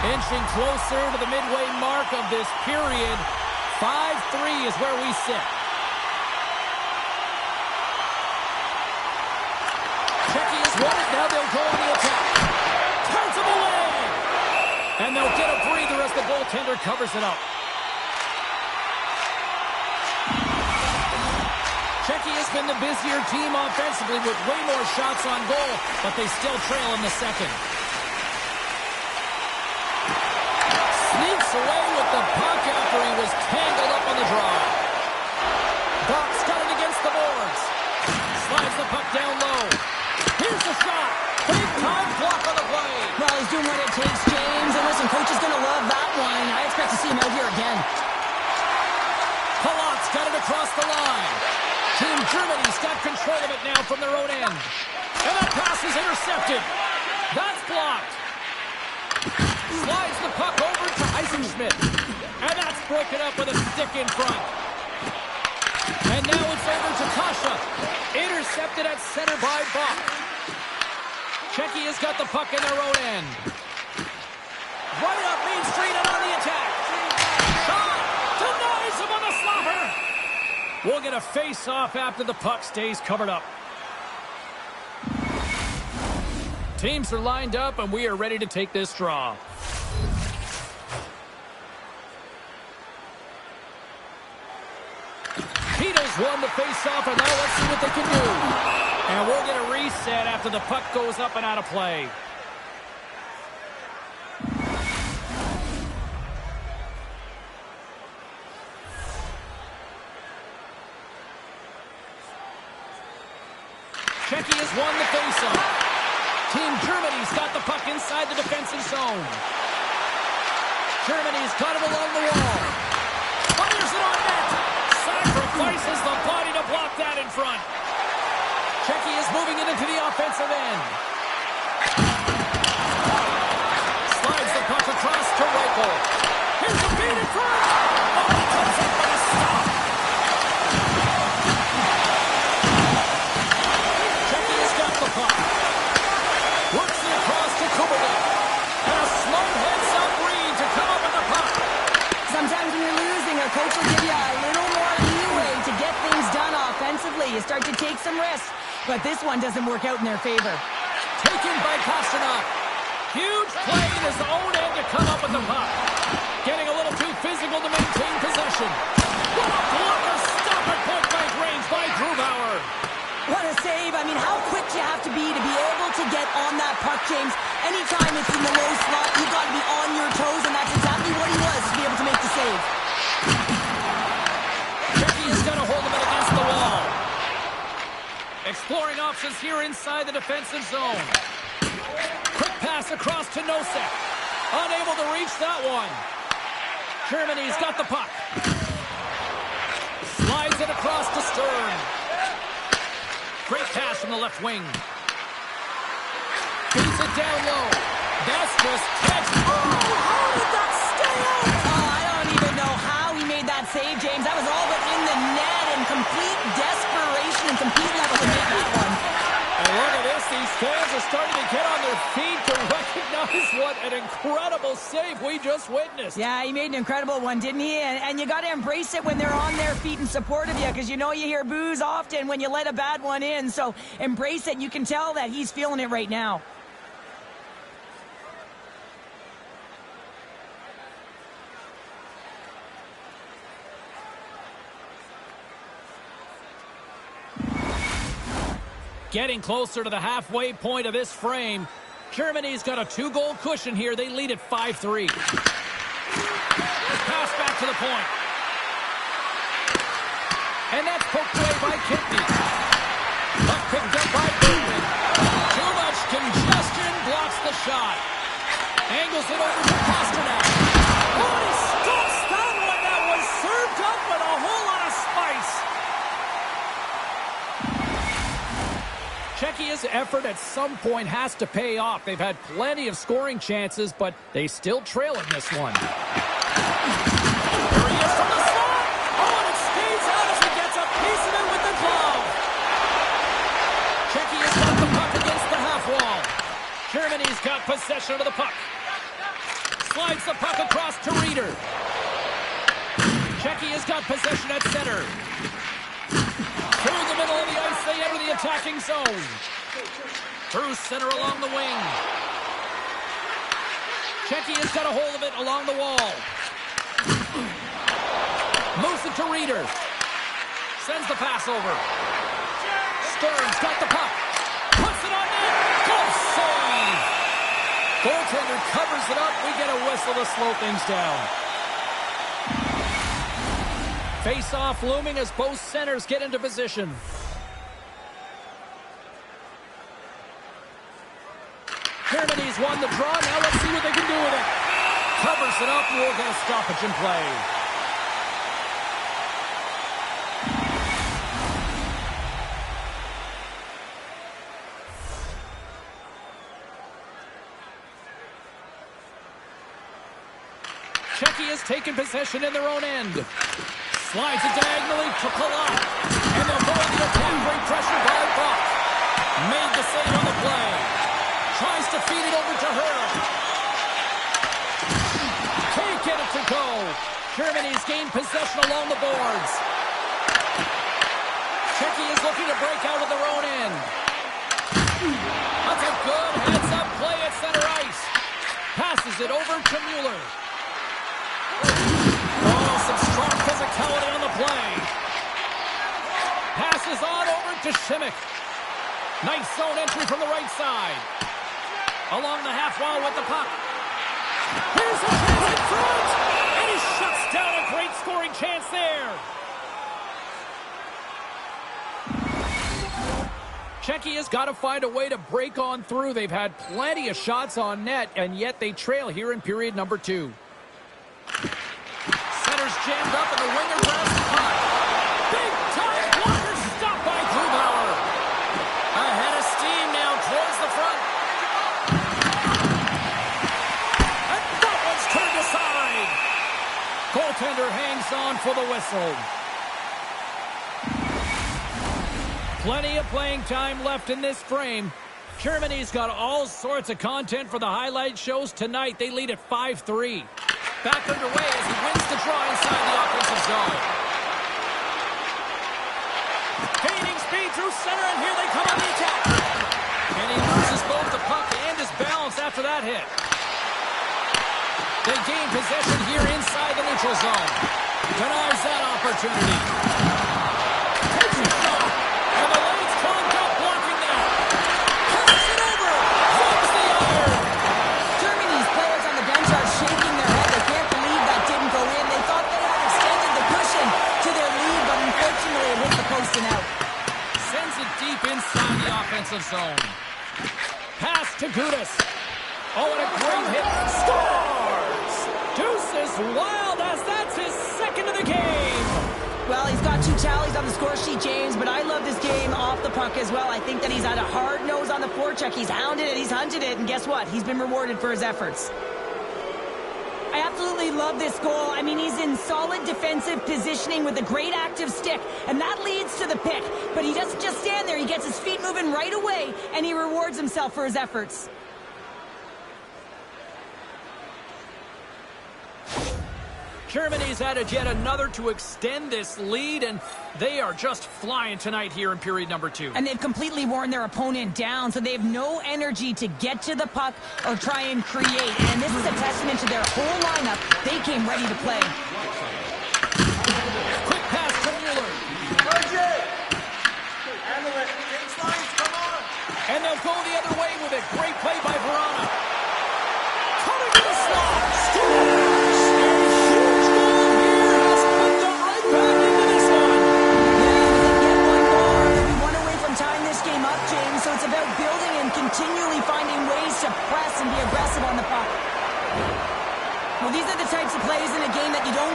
Speaker 1: Inching closer to the midway mark of this period. 5-3 is where we sit. Czechia's won it. Now they'll go on the attack. Turns him away. And they'll get a breather as the goaltender covers it up. Czechia's been the busier team offensively with way more shots on goal, but they still trail in the second. Sneaks away with the puck after he was tangled up on the draw. Brock's got it against the boards. Slides the puck down low. Here's the shot. Big time block on the play.
Speaker 2: Well, he's doing what it takes, James. And listen, coach is going to love that one. I expect to see him out here again.
Speaker 1: Palat's got it across the line. Team Germany's got control of it now from their own end. And that pass is intercepted. That's blocked. Slides the puck over to Eisenschmidt. And that's broken up with a stick in front. And now it's over to Kasha. Intercepted at center by Buck. Czechia's got the puck in their own end. Right up Main Street and on the attack. Shot! Denies him on the slapper. We'll get a face-off after the puck stays covered up. Teams are lined up and we are ready to take this draw. Tito's won the face-off, and now let's see what they can do. And we'll get a reset after the puck goes up and out of play. Czechia's won the face-off. Team Germany's got the puck inside the defensive zone. Germany's got it along the wall. Fires it on net. Sacrifices the body to block that in front. Czechia's moving it into the offensive end. Slides the puck across to Reichel. Here's the feed in front. Oh, he comes up with a stop. Czechia's got the puck. Works it across to Kubernik. And a slow heads-up read to come up with the puck.
Speaker 2: Sometimes when you're losing, a coach will give you a little more leeway to get things done offensively. You start to take some risks, but this one doesn't work out in their favor.
Speaker 1: Taken by Kostenov. Huge play in his own end to come up with the puck. Getting a little too physical to maintain possession. What a block of stop at point-blank range by Grubauer.
Speaker 2: What a save. I mean, how quick you have to be able to get on that puck, James. Anytime it's in the low slot, you've got to be on your toes, and that's exactly what he was to be able to make the save.
Speaker 1: Czechia's got a hold of it against the wall. Exploring options here inside the defensive zone. Quick pass across to Nosek. Unable to reach that one. Germany's got the puck. Slides it across to Stern. Great pass from the left wing. Beats it down low. That's just catch.
Speaker 2: Oh, how did that stay out? Oh, I don't even know how he made that save, James. That was all but in the net and complete desperation and complete level to make that one.
Speaker 1: And look at this. These fans are starting to get on their feet to recognize what an incredible save we just witnessed.
Speaker 2: Yeah, he made an incredible one, didn't he? And you got to embrace it when they're on their feet in support of you, because you know you hear boos often when you let a bad one in. So embrace it. You can tell that he's feeling it right now.
Speaker 1: Getting closer to the halfway point of this frame. Germany's got a 2-goal cushion here. They lead at 5-3. Pass back to the point. And that's poked away by Kempney. Puck picked up by Bergman. Too much congestion blocks the shot. Angles it over to Pasternak. Oh, he stops that one. That was served up with a whole lot of spice. Czechia's effort at some point has to pay off. They've had plenty of scoring chances, but they still trail in this one. There he is from the slot. Oh, and it skates out as he gets a piece of it with the glove. Czechia's got the puck against the half wall. Germany's got possession of the puck. Slides the puck across to Reeder. Czechia's got possession at center. Through the middle of the ice, they enter the attacking zone. Through center along the wing. Czechia's got a hold of it along the wall. Moves it to Reeder. Sends the pass over. Stearns got the puck. Puts it on net. Goal save. Goaltender covers it up. We get a whistle to slow things down. Face-off looming as both centers get into position. Germany's won the draw. Now let's see what they can do with it. Covers it up. We'll get a stoppage in play. Czechia's taken possession in their own end. Slides it diagonally to Palat. And they'll go on the attack. Great pressure by Buck. Made the save on the play. Tries to feed it over to her. Can't get it to go. Germany's gained possession along the boards. Czechia's looking to break out of their own end. That's a good heads-up play at center ice. Passes it over to Mueller. Some strong physicality on the play. Passes on over to Simic. Nice zone entry from the right side. Along the half wall with the puck. Here's a chance in front. And he shuts down a great scoring chance there. Czechia's got to find a way to break on through. They've had plenty of shots on net, and yet they trail here in period number 2. Jammed up and the winger grabs the puck. Big time blocker stopped by Grubauer. Ahead of steam now towards the front. And that one's turned aside. Goaltender hangs on for the whistle. Plenty of playing time left in this frame. Germany's got all sorts of content for the highlight shows tonight. They lead at 5-3. Back underway as he wins the draw inside the offensive zone. Gaining speed through center, and here they come on the attack. And he loses both the puck and his balance after that hit. They gain possession here inside the neutral zone. Denies that opportunity. Takes a shot, and the lights come out blocking that. Passes it over. Flips the iron. Germany's players on the bench are shaking their head. They can't believe that didn't go in. They thought they had extended the cushion to their lead, but unfortunately it hit the post and out. Sends it deep inside the offensive zone. Pass to Gudas. Oh, and a great hit. Scores! Deuce is wild as that's his second of the game. Well, he's got 2 tallies on the score sheet, James, but I love this game off the puck as well. I think that he's had a hard nose on the forecheck. He's hounded it, he's hunted it, and guess what? He's been rewarded for his efforts. I absolutely love this goal. I mean, he's in solid defensive positioning with a great active stick, and that leads to the pick. But he doesn't just stand there. He gets his feet moving right away, and he rewards himself for his efforts. Germany's added yet another to extend this lead, and they are just flying tonight here in period number 2. And they've completely worn their opponent down, so they have no energy to get to the puck or try and create. And this is a testament to their whole lineup. They came ready to play. Quick pass to Mueller.
Speaker 3: Handle it. James Lyons, come on.
Speaker 1: And they'll go the other way with it. Great play by Verona. Coming to the slot. Scores! So it's about building and continually finding ways to press and be aggressive on the puck. Well, these are the types of plays in a game that you don't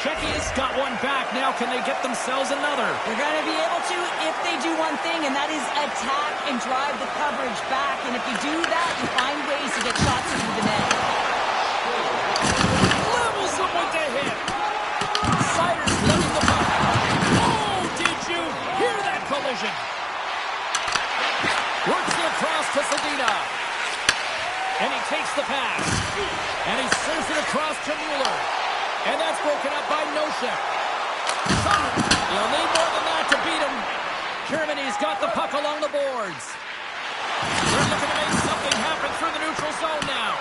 Speaker 1: Czechia's got one back. Now can they get themselves another?
Speaker 2: They're going to be able to if they do one thing, and that is attack and drive the coverage back. And if you do that, you find ways to get shots into the net.
Speaker 1: Levels him with the hit. Siders letting the puck. Oh, did you hear that collision? Works it across to Sedina. And he takes the pass. And he sends it across to Mueller. And that's broken up by Nosek. He'll need more than that to beat him. Germany's got the puck along the boards. They're looking to make something happen through the neutral zone now.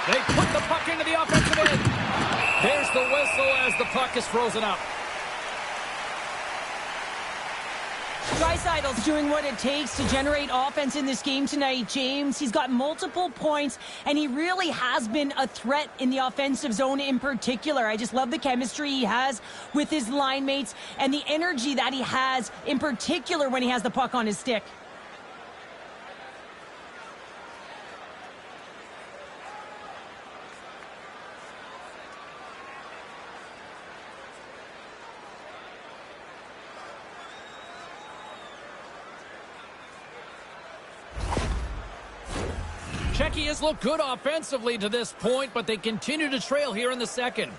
Speaker 1: They put the puck into the offensive end. There's the whistle as the puck is frozen up.
Speaker 2: Dreisaitl's doing what it takes to generate offense in this game tonight, James. He's got multiple points, and he really has been a threat in the offensive zone in particular. I just love the chemistry he has with his line mates and the energy that he has in particular when he has the puck on his stick.
Speaker 1: Czechia's looked good offensively to this point, but they continue to trail here in the second.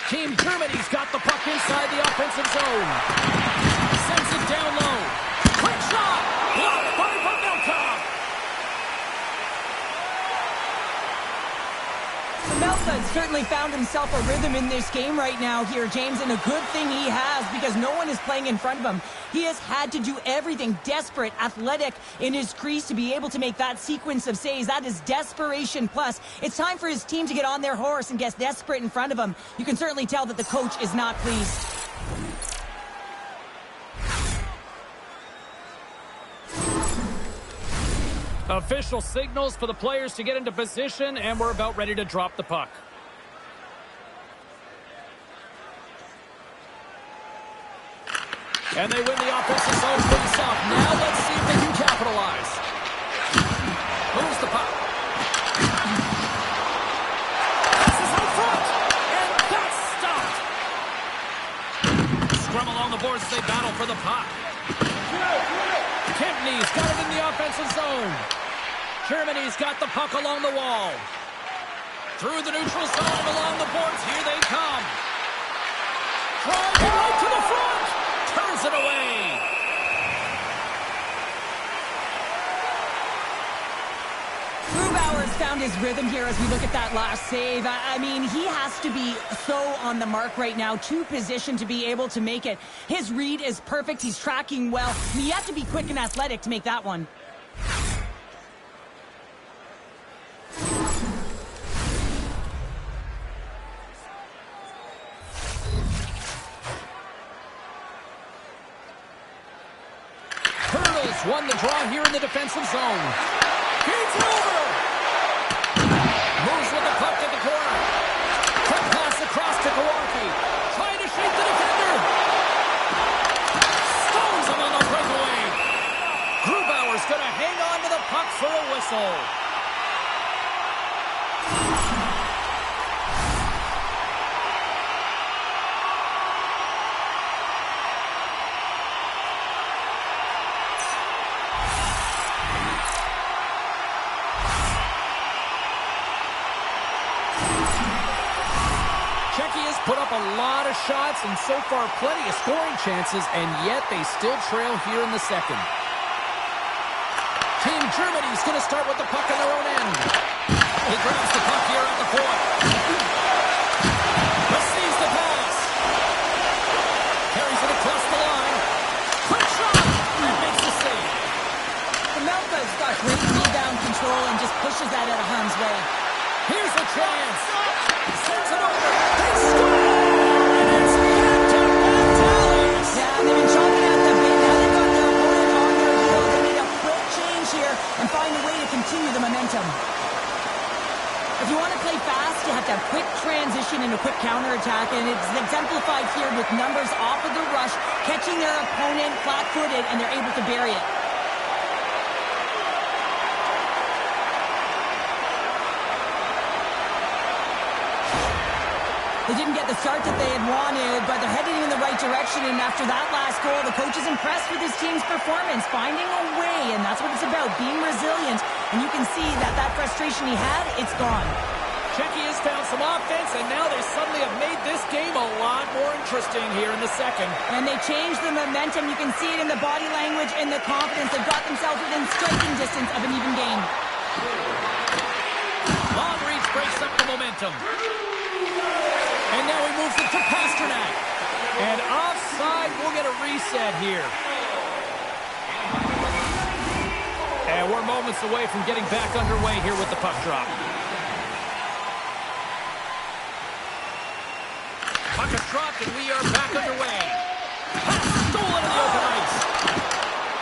Speaker 1: Team Germany's got the puck inside the offensive zone. Sends it down low. Quick shot! Blocked by Pavelka!
Speaker 2: Pavelka's certainly found himself a rhythm in this game right now here, James, and a good thing he has because no one is playing in front of him. He has had to do everything desperate, athletic in his crease to be able to make that sequence of saves. That is desperation plus. It's time for his team to get on their horse and get desperate in front of him. You can certainly tell that the coach is not pleased.
Speaker 1: Official signals for the players to get into position, and we're about ready to drop the puck. And they win the offensive zone face-off. Now let's see if they can capitalize. Moves the puck. Passes out front, and that's stopped. Scrum along the boards as they battle for the puck. Kempney's got it in the offensive zone. Germany's got the puck along the wall. Through the neutral zone, along the boards, here they come. Driving right to the front. Turns it away.
Speaker 2: Grubauer's found his rhythm here as we look at that last save. I mean, he has to be so on the mark right now, to position to be able to make it. His read is perfect. He's tracking well. You have to be quick and athletic to make that one.
Speaker 1: Hurdles won the draw here in the defensive zone. Feeds it over. Moves with the puck to the corner. Quick pass across to Kowalski. Trying to shake the defender. Stones him on the breakaway. Grubauer's going to hang on to the puck for a whistle. Czechia's put up a lot of shots and so far plenty of scoring chances, and yet they still trail here in the second. Team Germany's going to start with the puck on their own end. He grabs the puck here at the point. Receives the pass. Carries it across the line. Quick shot! And makes the save.
Speaker 2: Pavelka's got great rebound control and just pushes that out of harm's way.
Speaker 1: Here's a chance. Sends it over. They score! And it's back-to-back tallies.
Speaker 2: Yeah, they've been chomping at the bit. Now they've got their opponent on their heels. They need a quick change here and find a way to continue the momentum. If you want to play fast, you have to have quick transition and a quick counterattack, and it's exemplified here with numbers off of the rush, catching their opponent flat-footed, and they're able to bury it. They didn't get the start that they had wanted, but they're heading in the right direction. And after that last goal, the coach is impressed with his team's performance, finding a way, and that's what it's about, being resilient. And you can see that frustration he had, it's gone.
Speaker 1: Czechia has found some offense, and now they suddenly have made this game a lot more interesting here in the second.
Speaker 2: And they changed the momentum. You can see it in the body language and the confidence. They've got themselves within striking distance of an even game.
Speaker 1: Long reach breaks up the momentum. And now he moves it to Pasternak. And offside, we'll get a reset here. And we're moments away from getting back underway here with the puck drop. Puck is dropped, and we are back underway. Pass stolen in the open ice.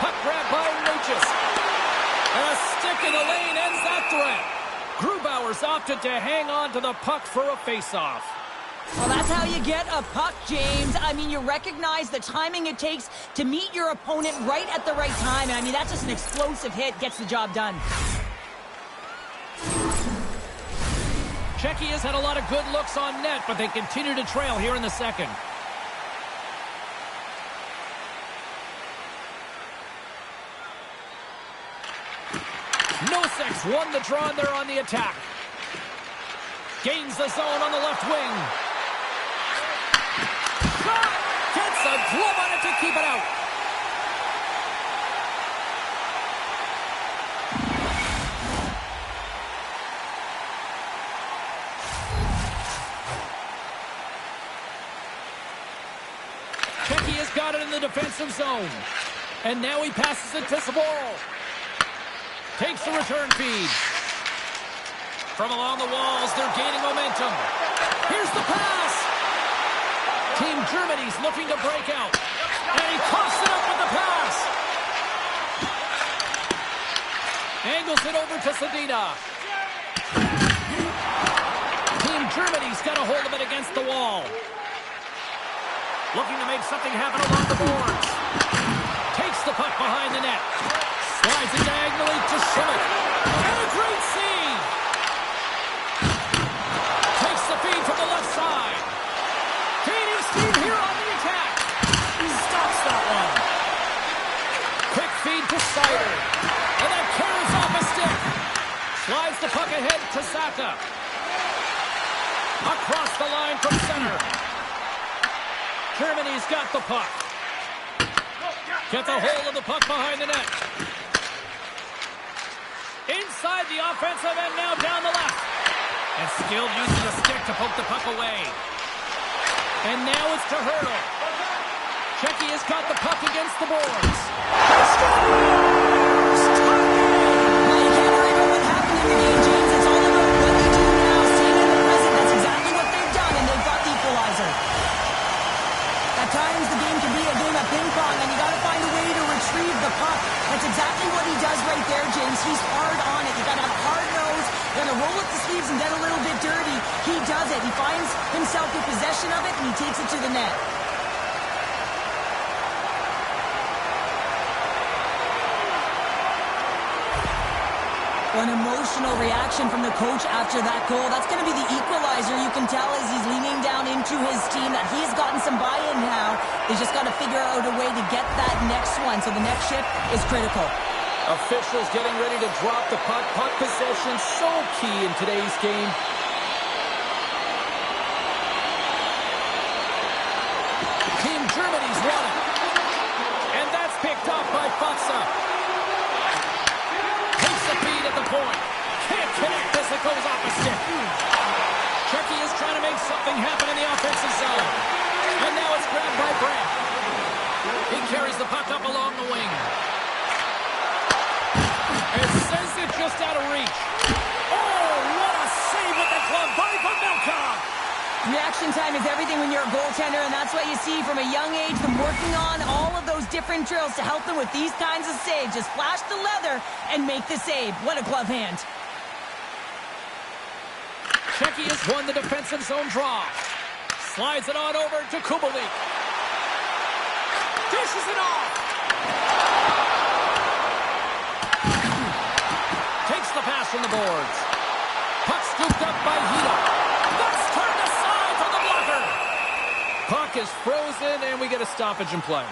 Speaker 1: Puck grabbed by Regis. And a stick in the lane ends that threat. Grubauer's opted to hang on to the puck for a face-off.
Speaker 2: Well, that's how you get a puck, James. I mean, you recognize the timing it takes to meet your opponent right at the right time. And I mean, that's just an explosive hit. Gets the job done.
Speaker 1: Czechia's had a lot of good looks on net, but they continue to trail here in the second. Nosek's won the draw there on the attack. Gains the zone on the left wing. Shot! Gets a glove on it to keep it out. Czechia's got it in the defensive zone. And now he passes it to Zboril. Takes the return feed. From along the walls, they're gaining momentum. Here's the pass. Team Germany's looking to break out. And he coughs it up with the pass. Angles it over to Sedina. Team Germany's got a hold of it against the wall. Looking to make something happen along the boards. Takes the puck behind the net. Slides it diagonally to Schmidt. And a great save. Takes the feed from the left side. Gaining steam here on the attack. He stops that one. Quick feed to Sider. And that carries off a stick. Slides the puck ahead to Saka. Across the line from center. Germany's got the puck. Gets a hold of the puck behind the net. Inside the offensive end, now down the left. And Skilled using a stick to poke the puck away. And now it's to Hurdle. Czechia's got the puck against the boards.
Speaker 2: Well, you can't worry about what happened in the game, James. It's all about what they do now. Staying in the present. That's exactly what they've done, and they've got the equalizer. At times, the game can be a game of ping-pong, and you got to find a way to retrieve the puck. That's exactly what he does right there, James. He's hard on it. You got to have a hard nose. You got to roll up the sleeves and get a little bit dirty. He does it. He finds himself in possession of it, and he takes it to the net. An emotional reaction from the coach after that goal. That's going to be the equalizer. You can tell as he's leaning down into his team that he's gotten some buy-in now. They just got to figure out a way to get that next one. So the next shift is critical.
Speaker 1: Officials getting ready to drop the puck. Puck possession so key in today's game. Team Germany's won it. And that's picked up by Faksa. At the point. Can't connect as it goes off a stick. Czechia is trying to make something happen in the offensive zone. And now it's grabbed by Brandt. He carries the puck up along the wing. And sends it just out of reach. Oh, what a save with the glove by Pavelka.
Speaker 2: Reaction time is everything when you're a goaltender, and that's what you see from a young age, them working on all of those different drills to help them with these kinds of saves. Just flash the leather and make the save. What a glove hand.
Speaker 1: Czechia's won the defensive zone draw. Slides it on over to Kubalik. Dishes it off. Takes the pass from the boards. Puck scooped up by Hito. That's turned aside from the block. puck is frozen, and we get a stoppage in play.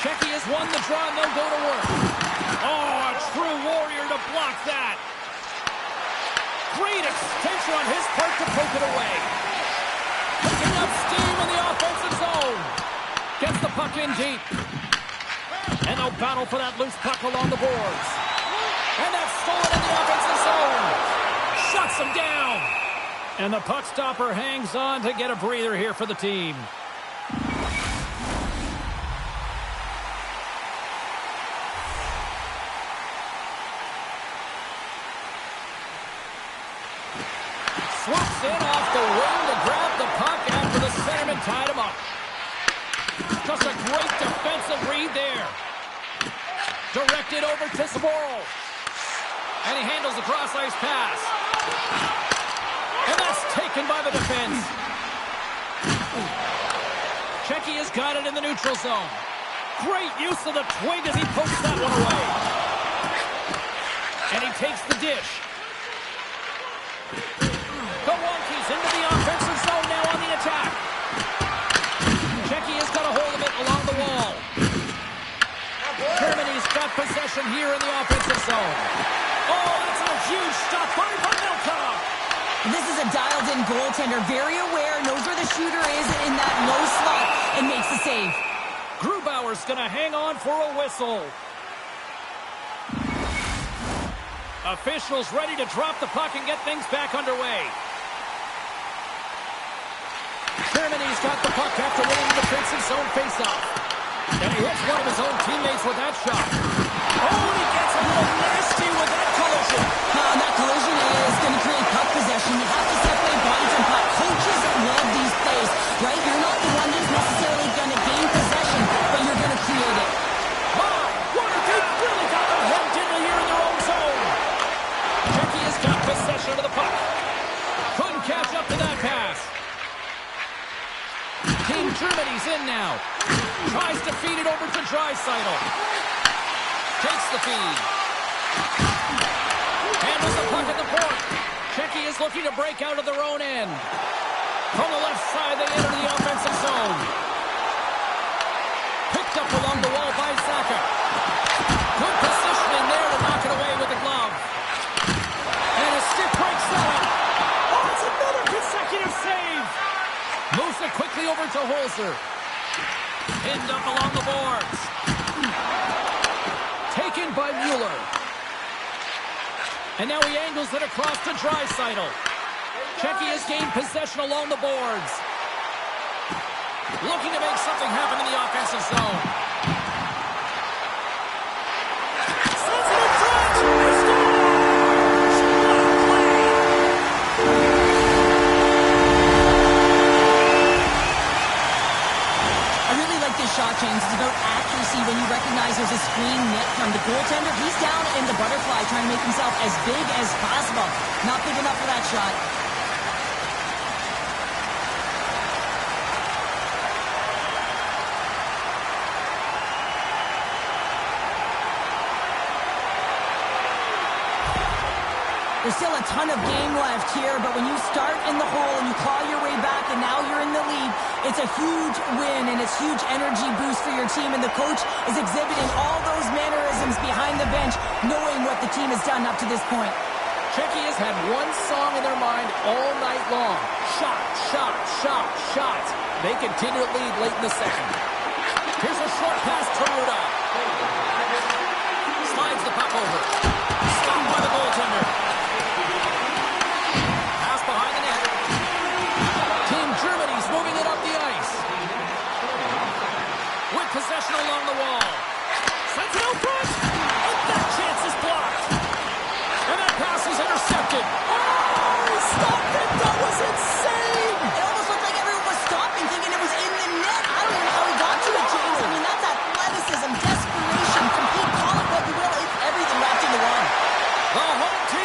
Speaker 1: Czechia has won the draw, and they'll go to work. Oh, a true warrior to block that. Great extension on his part to poke it away. Picking up steam in the offensive zone. Gets the puck in deep. And they'll battle for that loose puck along the boards. And that's stolen in the offensive zone. Shuts him down. And the puck stopper hangs on to get a breather here for the team. Swoops in off the wing to grab the puck after the centerman tied him up. Just a great defensive read there. Directed over to Zboril. And he handles the cross-ice pass. And that's taken by the defense. Czechia's got it in the neutral zone. Great use of the twig as he pokes that one away. And he takes the dish. Into the offensive zone now on the attack. Czechia's got a hold of it along the wall. Germany's got possession here in the offensive zone. Oh, that's a huge stop by Milkov.
Speaker 2: This is a dialed-in goaltender, very aware, knows where the shooter is in that low slot, and makes the save.
Speaker 1: Grubauer's going to hang on for a whistle. Officials ready to drop the puck and get things back underway. Germany's got the puck after winning the defensive zone faceoff. And he hits one of his own teammates with that shot. Oh, and he gets a little nasty with that collision.
Speaker 2: That collision is going to create puck possession. You have to separate bodies and puck. Coaches love these plays, right? You're not the one that's necessarily going to gain possession, but you're going to create it.
Speaker 1: My, what if they really got them hemmed in here in their own zone? Czechia's got possession of the puck. Couldn't catch up to that pass. Team Germany's in now. Tries to feed it over to Draisaitl. Takes the feed. Handles the puck at the point. Czechia is looking to break out of their own end. From the left side, they enter the offensive zone. Picked up along the wall by Zaka. Good positioning there to knock it away with the glove. And a stick breaks that up. Oh, it's another consecutive save. Moves it quickly over to Holzer. Pinned up along the boards. Taken by Mueller. And now he angles it across to Draisaitl. Czechia's gained possession along the boards. Looking to make something happen in the offensive zone. Sends it in front. They score!
Speaker 2: Shot, James. It's about accuracy when you recognize there's a screen net from the goaltender. He's down in the butterfly trying to make himself as big as possible. Not big enough for that shot. There's still a ton of game left here, but when you start in the hole and you claw your way back and now you're in the lead, it's a huge win and it's huge energy boost for your team, and the coach is exhibiting all those mannerisms behind the bench, knowing what the team has done up to this point.
Speaker 1: Czechia's had one song in their mind all night long. Shot, shot, shot, shot. They continue to lead late in the second. Here's a short pass to Ruda. Slides the puck over. Stopped by the goaltender. Germany's moving it up the ice. With possession along the wall. Sends it out front. And that chance is blocked. And that pass is intercepted. Oh, he stopped it. That was insane.
Speaker 2: It almost looked like everyone was stopping, thinking it was in the net. I don't even know how he got to it, James. I mean, that's athleticism, desperation, complete, call it what you will. It's everything wrapped into one.
Speaker 1: The home team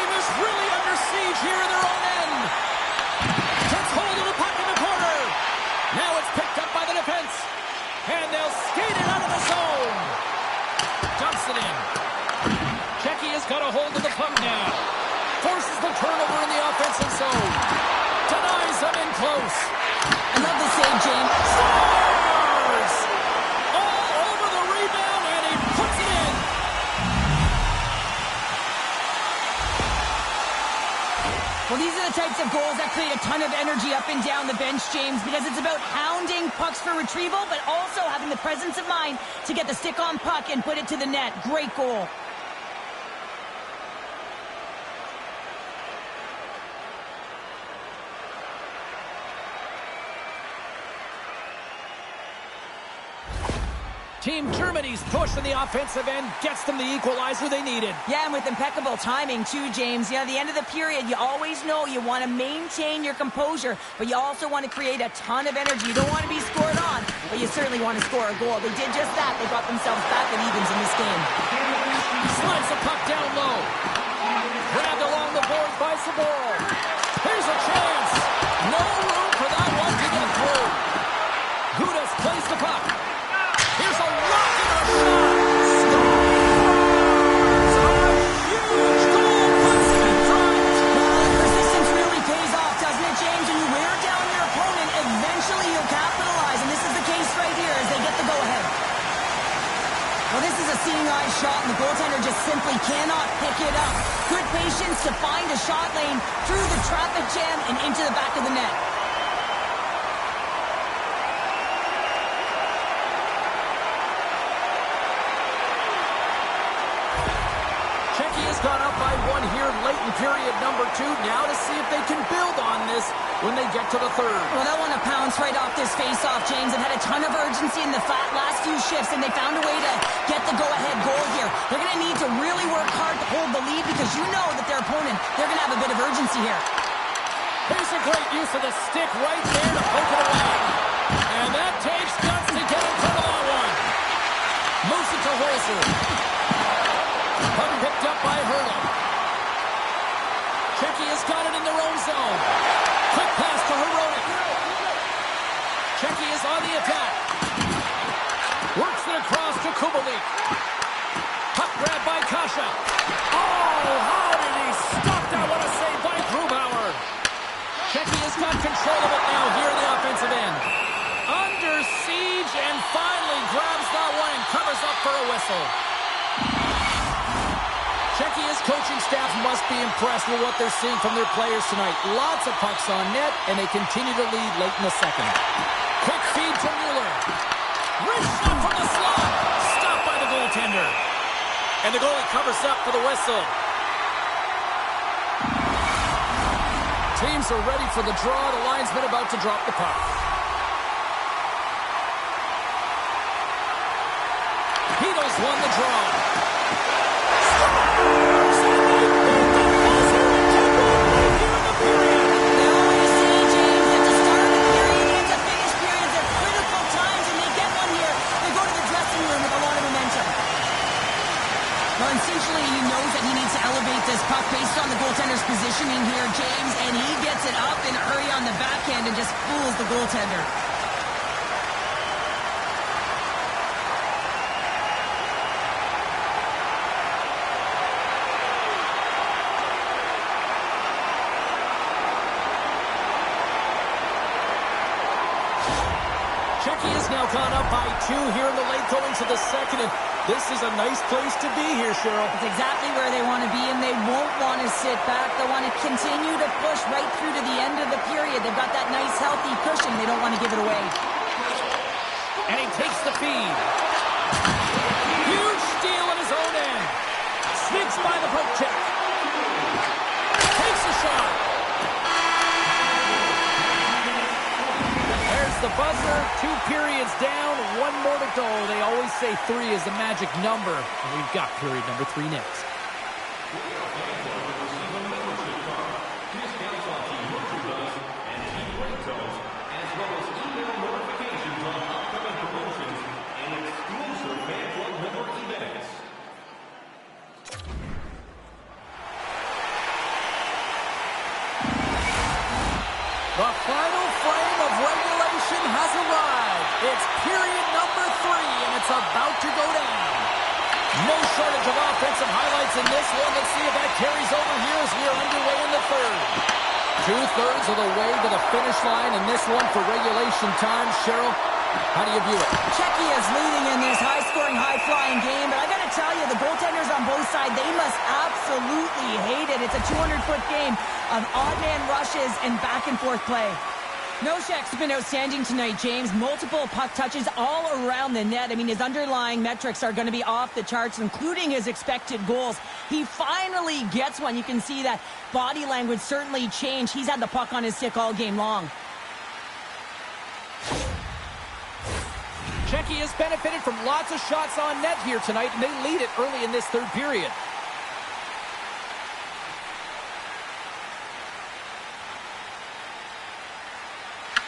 Speaker 2: Well, these are the types of goals that create a ton of energy up and down the bench, James, because it's about hounding pucks for retrieval, but also having the presence of mind to get the stick on puck and put it to the net. Great goal.
Speaker 1: Team Germany's push in the offensive end gets them the equalizer they needed.
Speaker 2: Yeah, and with impeccable timing, too, James. At the end of the period, you always know you want to maintain your composure, but you also want to create a ton of energy. You don't want to be scored on, but you certainly want to score a goal. They did just that. They got themselves back at evens in this game.
Speaker 1: Slides the puck down low. Grabbed along the boards by Saboro. Here's a chance. No room for that one to get through. Gudas plays the puck. Here's a rocket of a shot. Scores! A huge goal puts it in front.
Speaker 2: Persistence really pays off, doesn't it, James? When you wear down your opponent, eventually you'll capitalize, and this is the case right here as they get the go-ahead. Well, this is a seeing-eye shot, and the goaltender just simply cannot pick it up. Good patience to find a shot lane through the traffic jam and into the back of the net.
Speaker 1: Czechia's gone up by one here late in period number 2. Now to see if they can build on this when they get to the third.
Speaker 2: Well, they'll want to pounce right off this face-off, James. They've had a ton of urgency in the last few shifts, and they found a way to get the go-ahead goal here. They're going to need to really work hard to hold the lead because you know that their opponent, they're going to have a bit of urgency here.
Speaker 1: Here's a great use of the stick right there to poke it away. And that takes guts to get in front of that one. Moves it to Holzer. Puck picked up by Hurdle. Czechia's got it in their own zone. Quick pass to Hronek. Czechia's on the attack. Works it across to Kubalik. Puck grab by Kasha. Oh, how did he stop that? What a save by Grubauer. Czechia's got control of it now here in the offensive end. Under siege and finally grabs that one and covers up for a whistle. Czechia's coaching staff must be impressed with what they're seeing from their players tonight. Lots of pucks on net, and they continue to lead late in the second. Quick feed to Mueller. Wrist shot from the slot. Stopped by the goaltender. And the goalie covers up for the whistle. Teams are ready for the draw. The linesman about to drop the puck. Hedo's won the draw.
Speaker 2: Well, instinctually, he knows that he needs to elevate this puck based on the goaltender's positioning here, James, and he gets it up in a hurry on the backhand and just fools the goaltender.
Speaker 1: Czechia has now gone up by 2 here in the late going to the second, and this is a nice place to be here, Cheryl.
Speaker 2: It's exactly where they want to be, and they won't want to sit back. They want to continue to push right through to the end of the period. They've got that nice, healthy cushion. They don't want to give it away.
Speaker 1: And he takes the feed. Huge steal at his own end. Sneaks by the poke check. Takes a shot. There's the buzzer. 2 periods down, 1 more to go. They always say 3 is the magic number. And we've got period number 3 next. The final frame of regulation has arrived. It's period number 3, and it's about to go down. No shortage of offensive highlights in this one. Let's see if that carries over here as we are underway in the third. 2/3 of the way to the finish line in this one for regulation time. Cheryl, How do you view it?
Speaker 2: Czechia is leading in this high-scoring, high-flying game, but I got to tell you, the goaltenders on both sides, they must absolutely hate it. It's a 200-foot game of odd-man rushes and back-and-forth play. Noshek's been outstanding tonight, James. Multiple puck touches all around the net. I mean, his underlying metrics are going to be off the charts, including his expected goals. He finally gets one. You can see that body language certainly changed. He's had the puck on his stick all game long.
Speaker 1: Czechia has benefited from lots of shots on net here tonight, and they lead it early in this third period.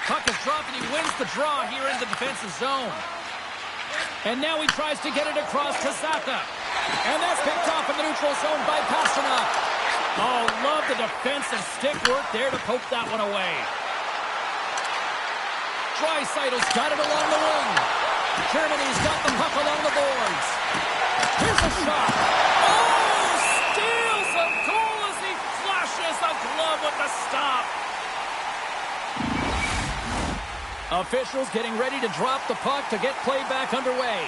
Speaker 1: Puck is dropped, and he wins the draw here in the defensive zone. And now he tries to get it across to Saka. And that's picked off in the neutral zone by Pasternak. Oh, love the defensive stick work there to poke that one away. Draisaitl's got it along the wing. Germany's got the puck along the boards. Here's a shot. Oh, steals a goal as he flashes the glove with the stop. Officials getting ready to drop the puck to get play back underway.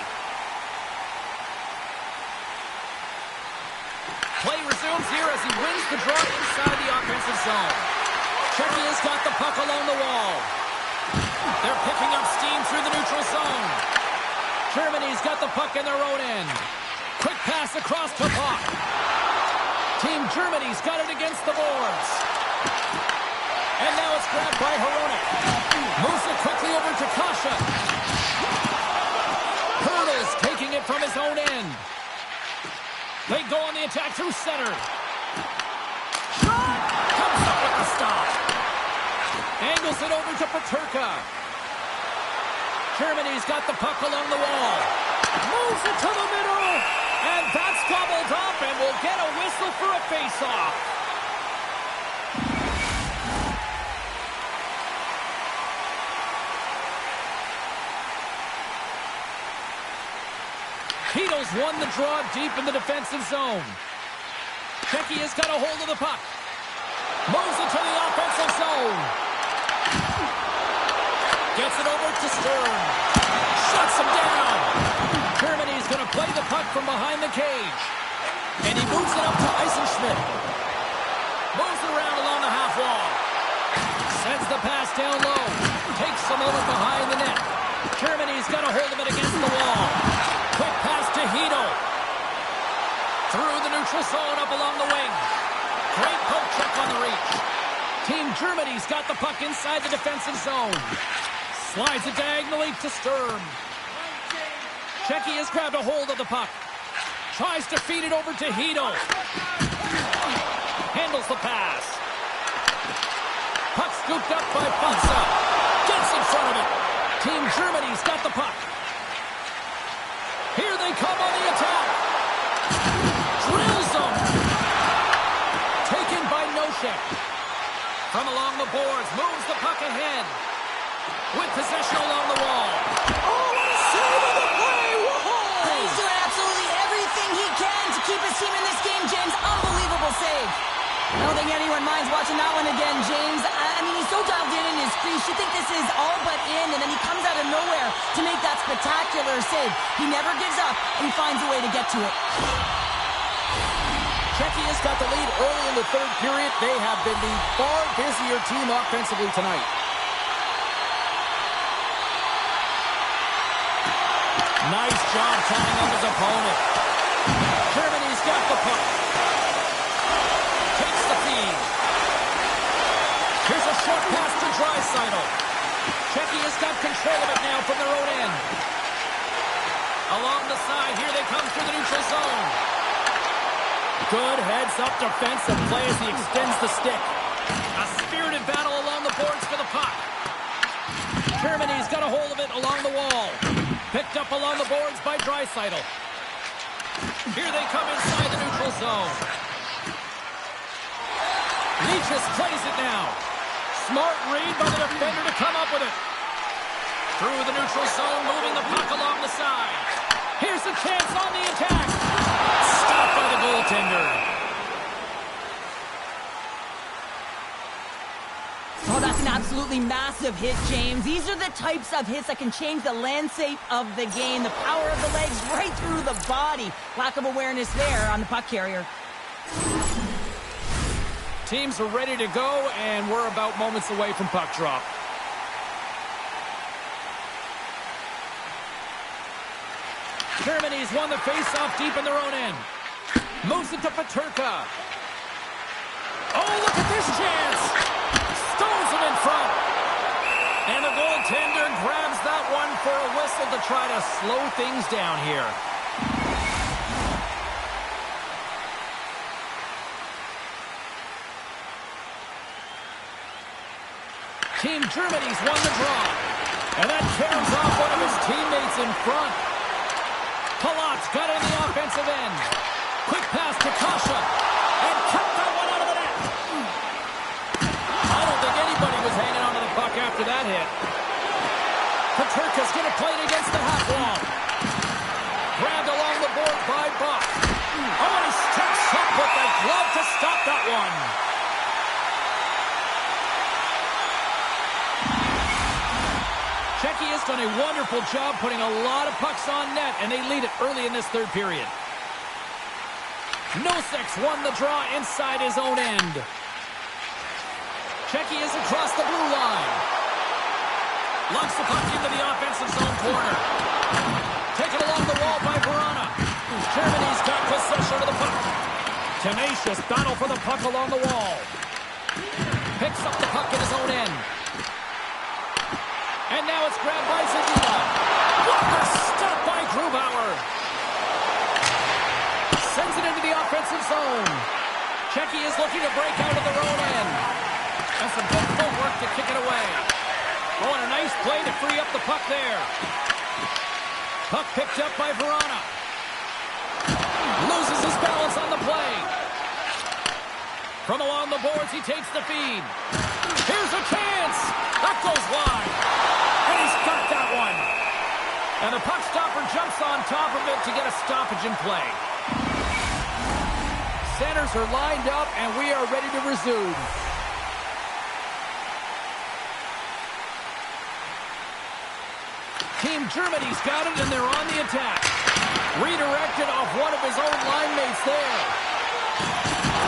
Speaker 1: Play resumes here as he wins the draw inside the offensive zone. Czechia's got the puck along the wall. They're picking up steam through the neutral zone. Germany's got the puck in their own end. Quick pass across to puck. Team Germany's got it against the boards. And now it's grabbed by Hronek. Moves it quickly over to Kasha. Hurdles taking it from his own end. They go on the attack through center. Shot! Comes up with the stop. Angles it over to Peterka. Germany's got the puck along the wall. Moves it to the middle. And that's gobbled up, and we'll get a whistle for a face-off. Hedo's won the draw deep in the defensive zone. Czechia's got a hold of the puck. Moves it to the offensive zone. Gets it over to Stern. Shuts him down. Germany's going to play the puck from behind the cage. And he moves it up to Eisenschmidt. Moves it around along the half wall. Sends the pass down low. Takes a moment behind the net. Germany's got a hold of it against the wall. Quick pass to Hedo. Through the neutral zone up along the wing. Great poke check on the reach. Team Germany's got the puck inside the defensive zone. Slides it diagonally to Sturm. Czechia's grabbed a hold of the puck. Tries to feed it over to Hedo. Handles the pass. Puck scooped up by Fonsa. Gets in front of it. Team Germany's got the puck. Here they come on the attack. Drills them. Taken by Noshek. From along the boards, moves the puck ahead. With possession along the wall. Oh, what a save of the play! Whoa!
Speaker 2: He's doing absolutely everything he can to keep his team in this game, James. Unbelievable save. I don't think anyone minds watching that one again, James. I mean, he's so dialed in his crease. You think this is all but in, and then he comes out of nowhere to make that spectacular save. He never gives up, and he finds a way to get to it.
Speaker 1: Czechia's got the lead early in the third period. They have been the far busier team offensively tonight. Nice job tying up his opponent. Germany's got the puck. Takes the feed. Here's a short pass to Draisaitl. Czechia's got control of it now from their own end. Along the side, here they come through the neutral zone. Good heads-up defensive play as he extends the stick. A spirited battle along the boards for the puck. Germany's got a hold of it along the wall. Picked up along the boards by Draisaitl. Here they come inside the neutral zone. Leachus plays it now. Smart read by the defender to come up with it. Through the neutral zone, moving the puck along the side. Here's a chance on the attack. Stopped by the goaltender.
Speaker 2: Oh, that's an absolutely massive hit, James. These are the types of hits that can change the landscape of the game. The power of the legs right through the body. Lack of awareness there on the puck carrier.
Speaker 1: Teams are ready to go, and we're about moments away from puck drop. Germany's won the face-off deep in their own end. Moves it to Peterka. Oh, look at this chance! Stones it in front. And the goaltender grabs that one for a whistle to try to slow things down here. Team Germany's won the draw. And that carries off one of his teammates in front. Palat's got it in the offensive end. Quick pass to Kasha. And cut that one out of the net. I don't think anybody was hanging on to the puck after that hit. Peterka's going to play it against the half wall. Grabbed along the board by Buck. Oh, and he steps up with the glove to stop that one. Czechia has done a wonderful job putting a lot of pucks on net, and they lead it early in this third period. Nosek's won the draw inside his own end. Czechia is across the blue line. Locks the puck into the offensive zone corner. Taken along the wall by Verona. Germany's got possession of the puck. Tenacious battle for the puck along the wall. Picks up the puck in his own end. And now it's grabbed by Zadina. Walker stopped by Grubauer. Sends it into the offensive zone. Czechia is looking to break out of their own end. And some good footwork to kick it away. Oh, and a nice play to free up the puck there. Puck picked up by Verona. Loses his balance on the play. From along the boards, he takes the feed. Here's a chance. That goes wide. And he's got that one. And the puck stopper jumps on top of it to get a stoppage in play. Centers are lined up, and we are ready to resume. Team Germany's got it, and they're on the attack. Redirected off one of his own line mates there.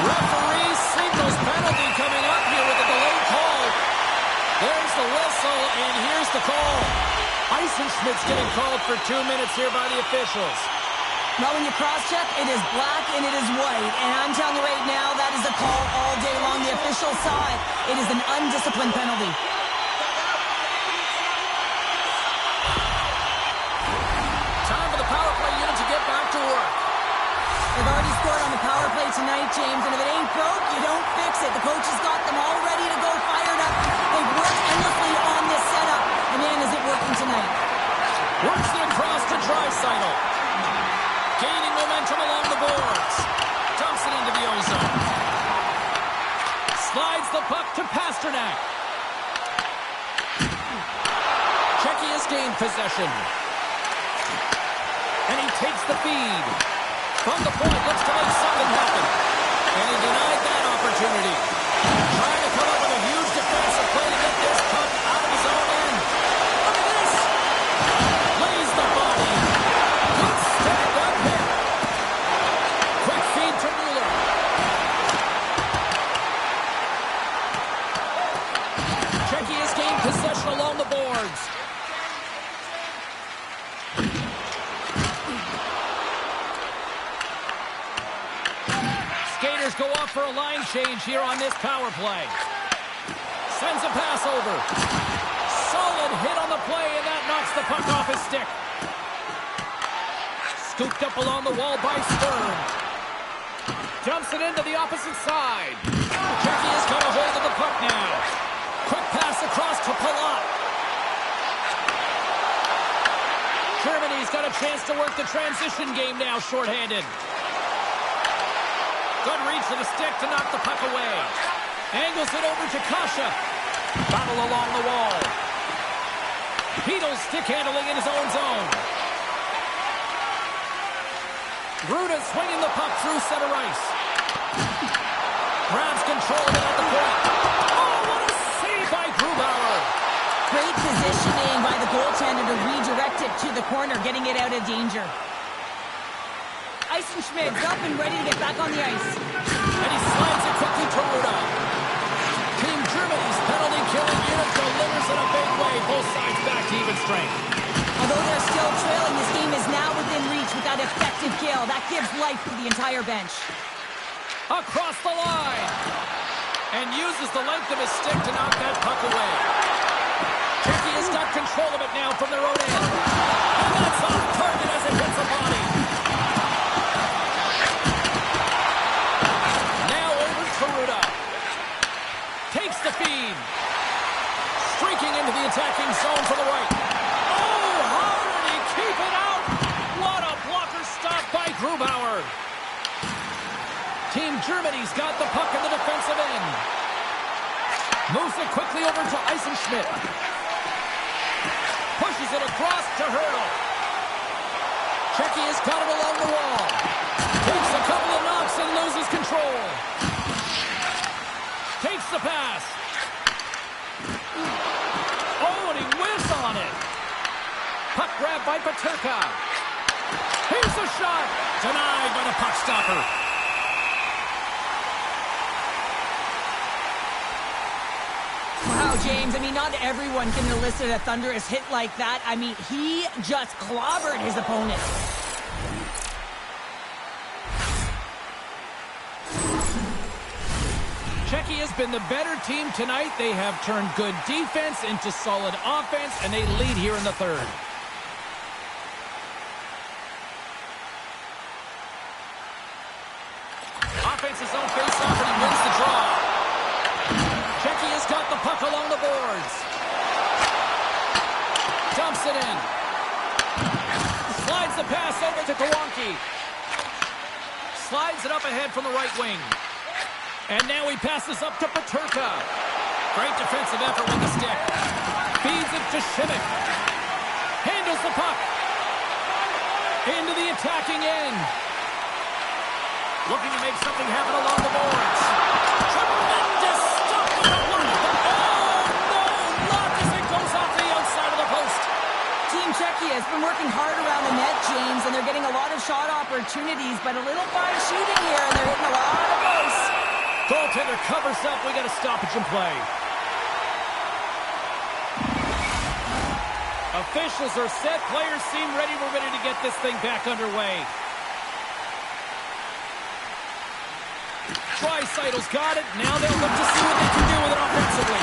Speaker 1: Referee signals penalty coming up here with a delayed call. There's the whistle, and here's the call. Eisenschmidt's getting called for 2 minutes here by the officials.
Speaker 2: Now when you cross-check, it is black and it is white. And I'm telling you right now, that is a call all day long. The official saw it. It is an undisciplined penalty.
Speaker 1: Time for the power play unit to get back to work.
Speaker 2: They've already scored on the power play tonight, James, and if it ain't broke, you don't fix it. The coach has got them all ready to go, fired up. They've worked endlessly on this setup. And man, is it working tonight.
Speaker 1: Works it across to Draisaitl. Gaining momentum along the boards. Dumps it into the ozone. Slides the puck to Pasternak. Czechia's gained possession. And he takes the feed. From the point, looks to make something happen. And he denied that opportunity. Trying to come up with a huge defensive play to get this puck out of his own end. Look at this! Lays the body. Good stand-up hit. Quick feed to Mueller. Czechia's gained possession along the boards. Skaters go off for a line change here on this power play. Sends a pass over. Solid hit on the play, and that knocks the puck off his stick. Scooped up along the wall by Stern. Dumps it into the opposite side. Czechia's got a hold of the puck now. Quick pass across to Palat. Germany's got a chance to work the transition game now, shorthanded. Good reach to the stick to knock the puck away. Angles it over to Kasha. Battle along the wall. Heedle's stick handling in his own zone. Gruda swinging the puck through center ice. Grabs control of it at the point. Oh, what a save
Speaker 2: to the corner, getting it out of danger. Eisenschmidt's up and ready to get back on the ice.
Speaker 1: And he slides it quickly to Ruda. Team Germany's penalty-killing unit delivers in a big way. Both sides back to even strength.
Speaker 2: Although they're still trailing, this game is now within reach with that effective kill. That gives life to the entire bench.
Speaker 1: Across the line. And uses the length of his stick to knock that puck away. Czechia's got control of it now from their own end. And that's off target as it hits the body. Now over to Ruda. Takes the feed. Streaking into the attacking zone to the right. Oh, how did he keep it out? What a blocker stop by Grubauer. Team Germany's got the puck in the defensive end. Moves it quickly over to Eisenschmidt. Pushes it across to Hurdle. Czechia's got it along the wall. Takes a couple of knocks and loses control. Takes the pass. Oh, and he whiffs on it. Puck grab by Paterka. Here's the shot. Denied by the puck stopper.
Speaker 2: Wow, James, I mean, not everyone can elicit a thunderous hit like that. I mean, he just clobbered his opponent.
Speaker 1: Czechia has been the better team tonight. They have turned good defense into solid offense, and they lead here in the third. Offense's own face-off, and he wins the draw. Czechia's got the puck along the boards. Dumps it in. Slides the pass over to Kowalski. Slides it up ahead from the right wing. And now he passes up to Paterka. Great defensive effort with the stick. Feeds it to Šimik. Handles the puck. Into the attacking end. Looking to make something happen along the boards. Tremendous stop with the block. Oh, no! Not as it goes off the outside of the post.
Speaker 2: Team Czechia has been working hard around the net, James, and they're getting a lot of shot opportunities, but a little fine shooting here, and they're hitting a lot of posts.
Speaker 1: Goaltender covers up. We got a stoppage in play. Officials are set. Players seem ready. We're ready to get this thing back underway. Draisaitl got it. Now they'll look to see what they can do with it offensively.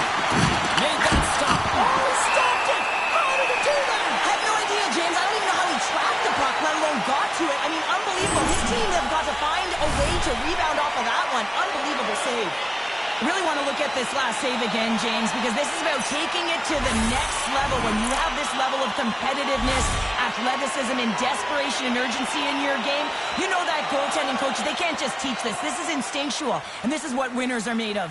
Speaker 1: Made that stop. Oh, he stopped it! How did he do that?
Speaker 2: I have no idea, James. I don't even know how he tracked the puck, let alone got to it. I mean, unbelievable. His team have got to find a way to rebound off of that one. Unbelievable save. I really want to look at this last save again, James, because this is about taking it to the next level. When you have this level of competitiveness, athleticism, and desperation and urgency in your game, you know that goaltending coaches, they can't just teach this. This is instinctual, and this is what winners are made of.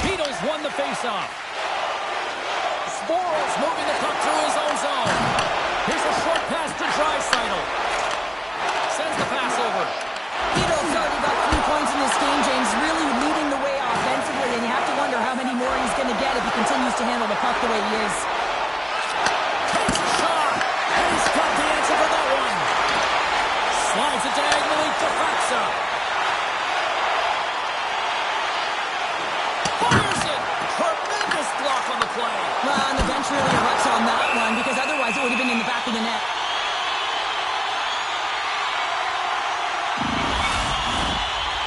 Speaker 1: Beatles won the faceoff. Sporals moving the puck through his own zone. Here's a short pass to Draisaitl. Sends the pass over.
Speaker 2: Beatles already got 3 points in this game, James, really leading the way offensively, and you have to wonder how many more he's going to get if he continues to handle the puck the way he is.
Speaker 1: Takes a shot, and he's got the answer for that one. Slides it diagonally to Faksa. Fires it. Tremendous block on the play.
Speaker 2: Well, and the bench really erupts on that one, because otherwise it would have been in the back of the net.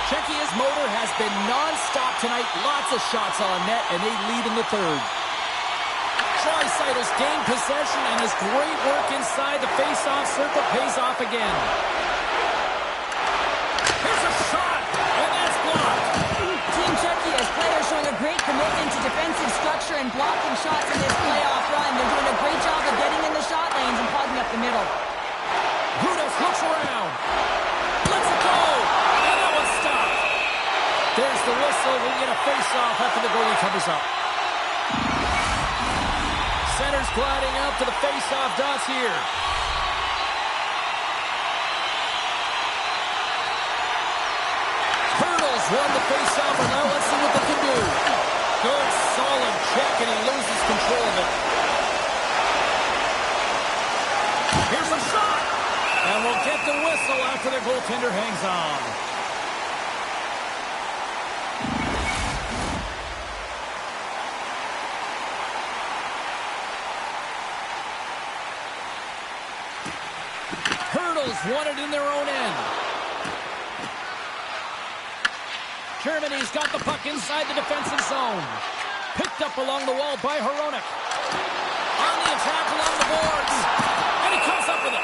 Speaker 1: Czechia's motor has been non-stop tonight. Lots of shots on net, and they lead in the third. Draisaitl's gained possession, and his great work inside the face-off circle pays off again. Here's a shot, and that's blocked.
Speaker 2: Team Czechia's players showing a great commitment to defensive structure and blocking shots in this playoff run. They're doing a great job of getting in the shot lanes and clogging up the middle.
Speaker 1: Gudas looks around. Let's go! And that one's stopped. There's the whistle. We get a face-off after the goalie covers up. Center's gliding out to the face-off dots here. Turtles won the face-off, and now let's see what they can do. Good, solid check, and he loses control of it. Here's a shot! And we'll get the whistle after the goaltender hangs on. Turtles won it in their own end. Germany's got the puck inside the defensive zone. Picked up along the wall by Hronek. On the attack along the boards. And he comes up with it.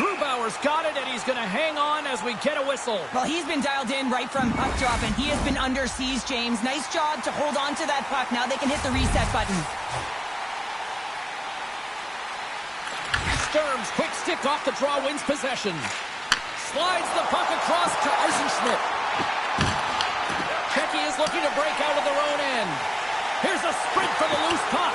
Speaker 1: Grubauer's got it, and he's going to hang on as we get a whistle.
Speaker 2: Well, he's been dialed in right from puck drop, and he has been under siege, James. Nice job to hold on to that puck. Now they can hit the reset button.
Speaker 1: Sturm's quick stick off the draw wins possession. Slides the puck across to Eisenschmidt. Czechia is looking to break out of their own end. Here's a sprint for the loose puck.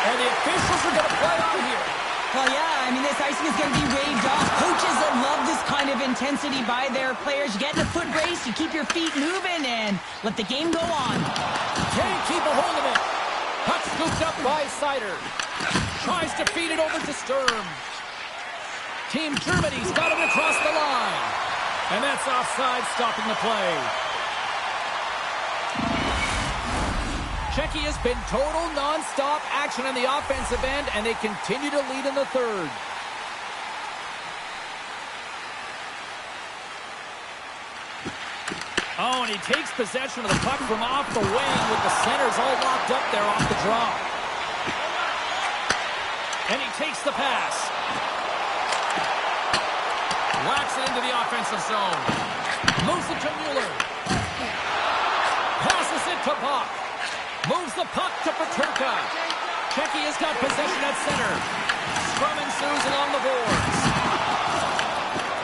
Speaker 1: And the officials are going to play on here.
Speaker 2: Well, yeah, I mean, this icing is going to be waved off. Coaches that love this kind of intensity by their players. You get in a foot race, you keep your feet moving, and let the game go on.
Speaker 1: Can't keep a hold of it. Puck scooped up by Seider. Tries to feed it over to Sturm. Team Germany's got it across the line. And that's offside, stopping the play. Czechia has been total non-stop action on the offensive end, and they continue to lead in the third. Oh, and he takes possession of the puck from off the wing with the centers all locked up there off the draw. And he takes the pass. Whacks it into the offensive zone. Moves it to Mueller. Passes it to Bach. Moves the puck to Peterka. Czechia's got possession at center. Scrum ensues along the boards.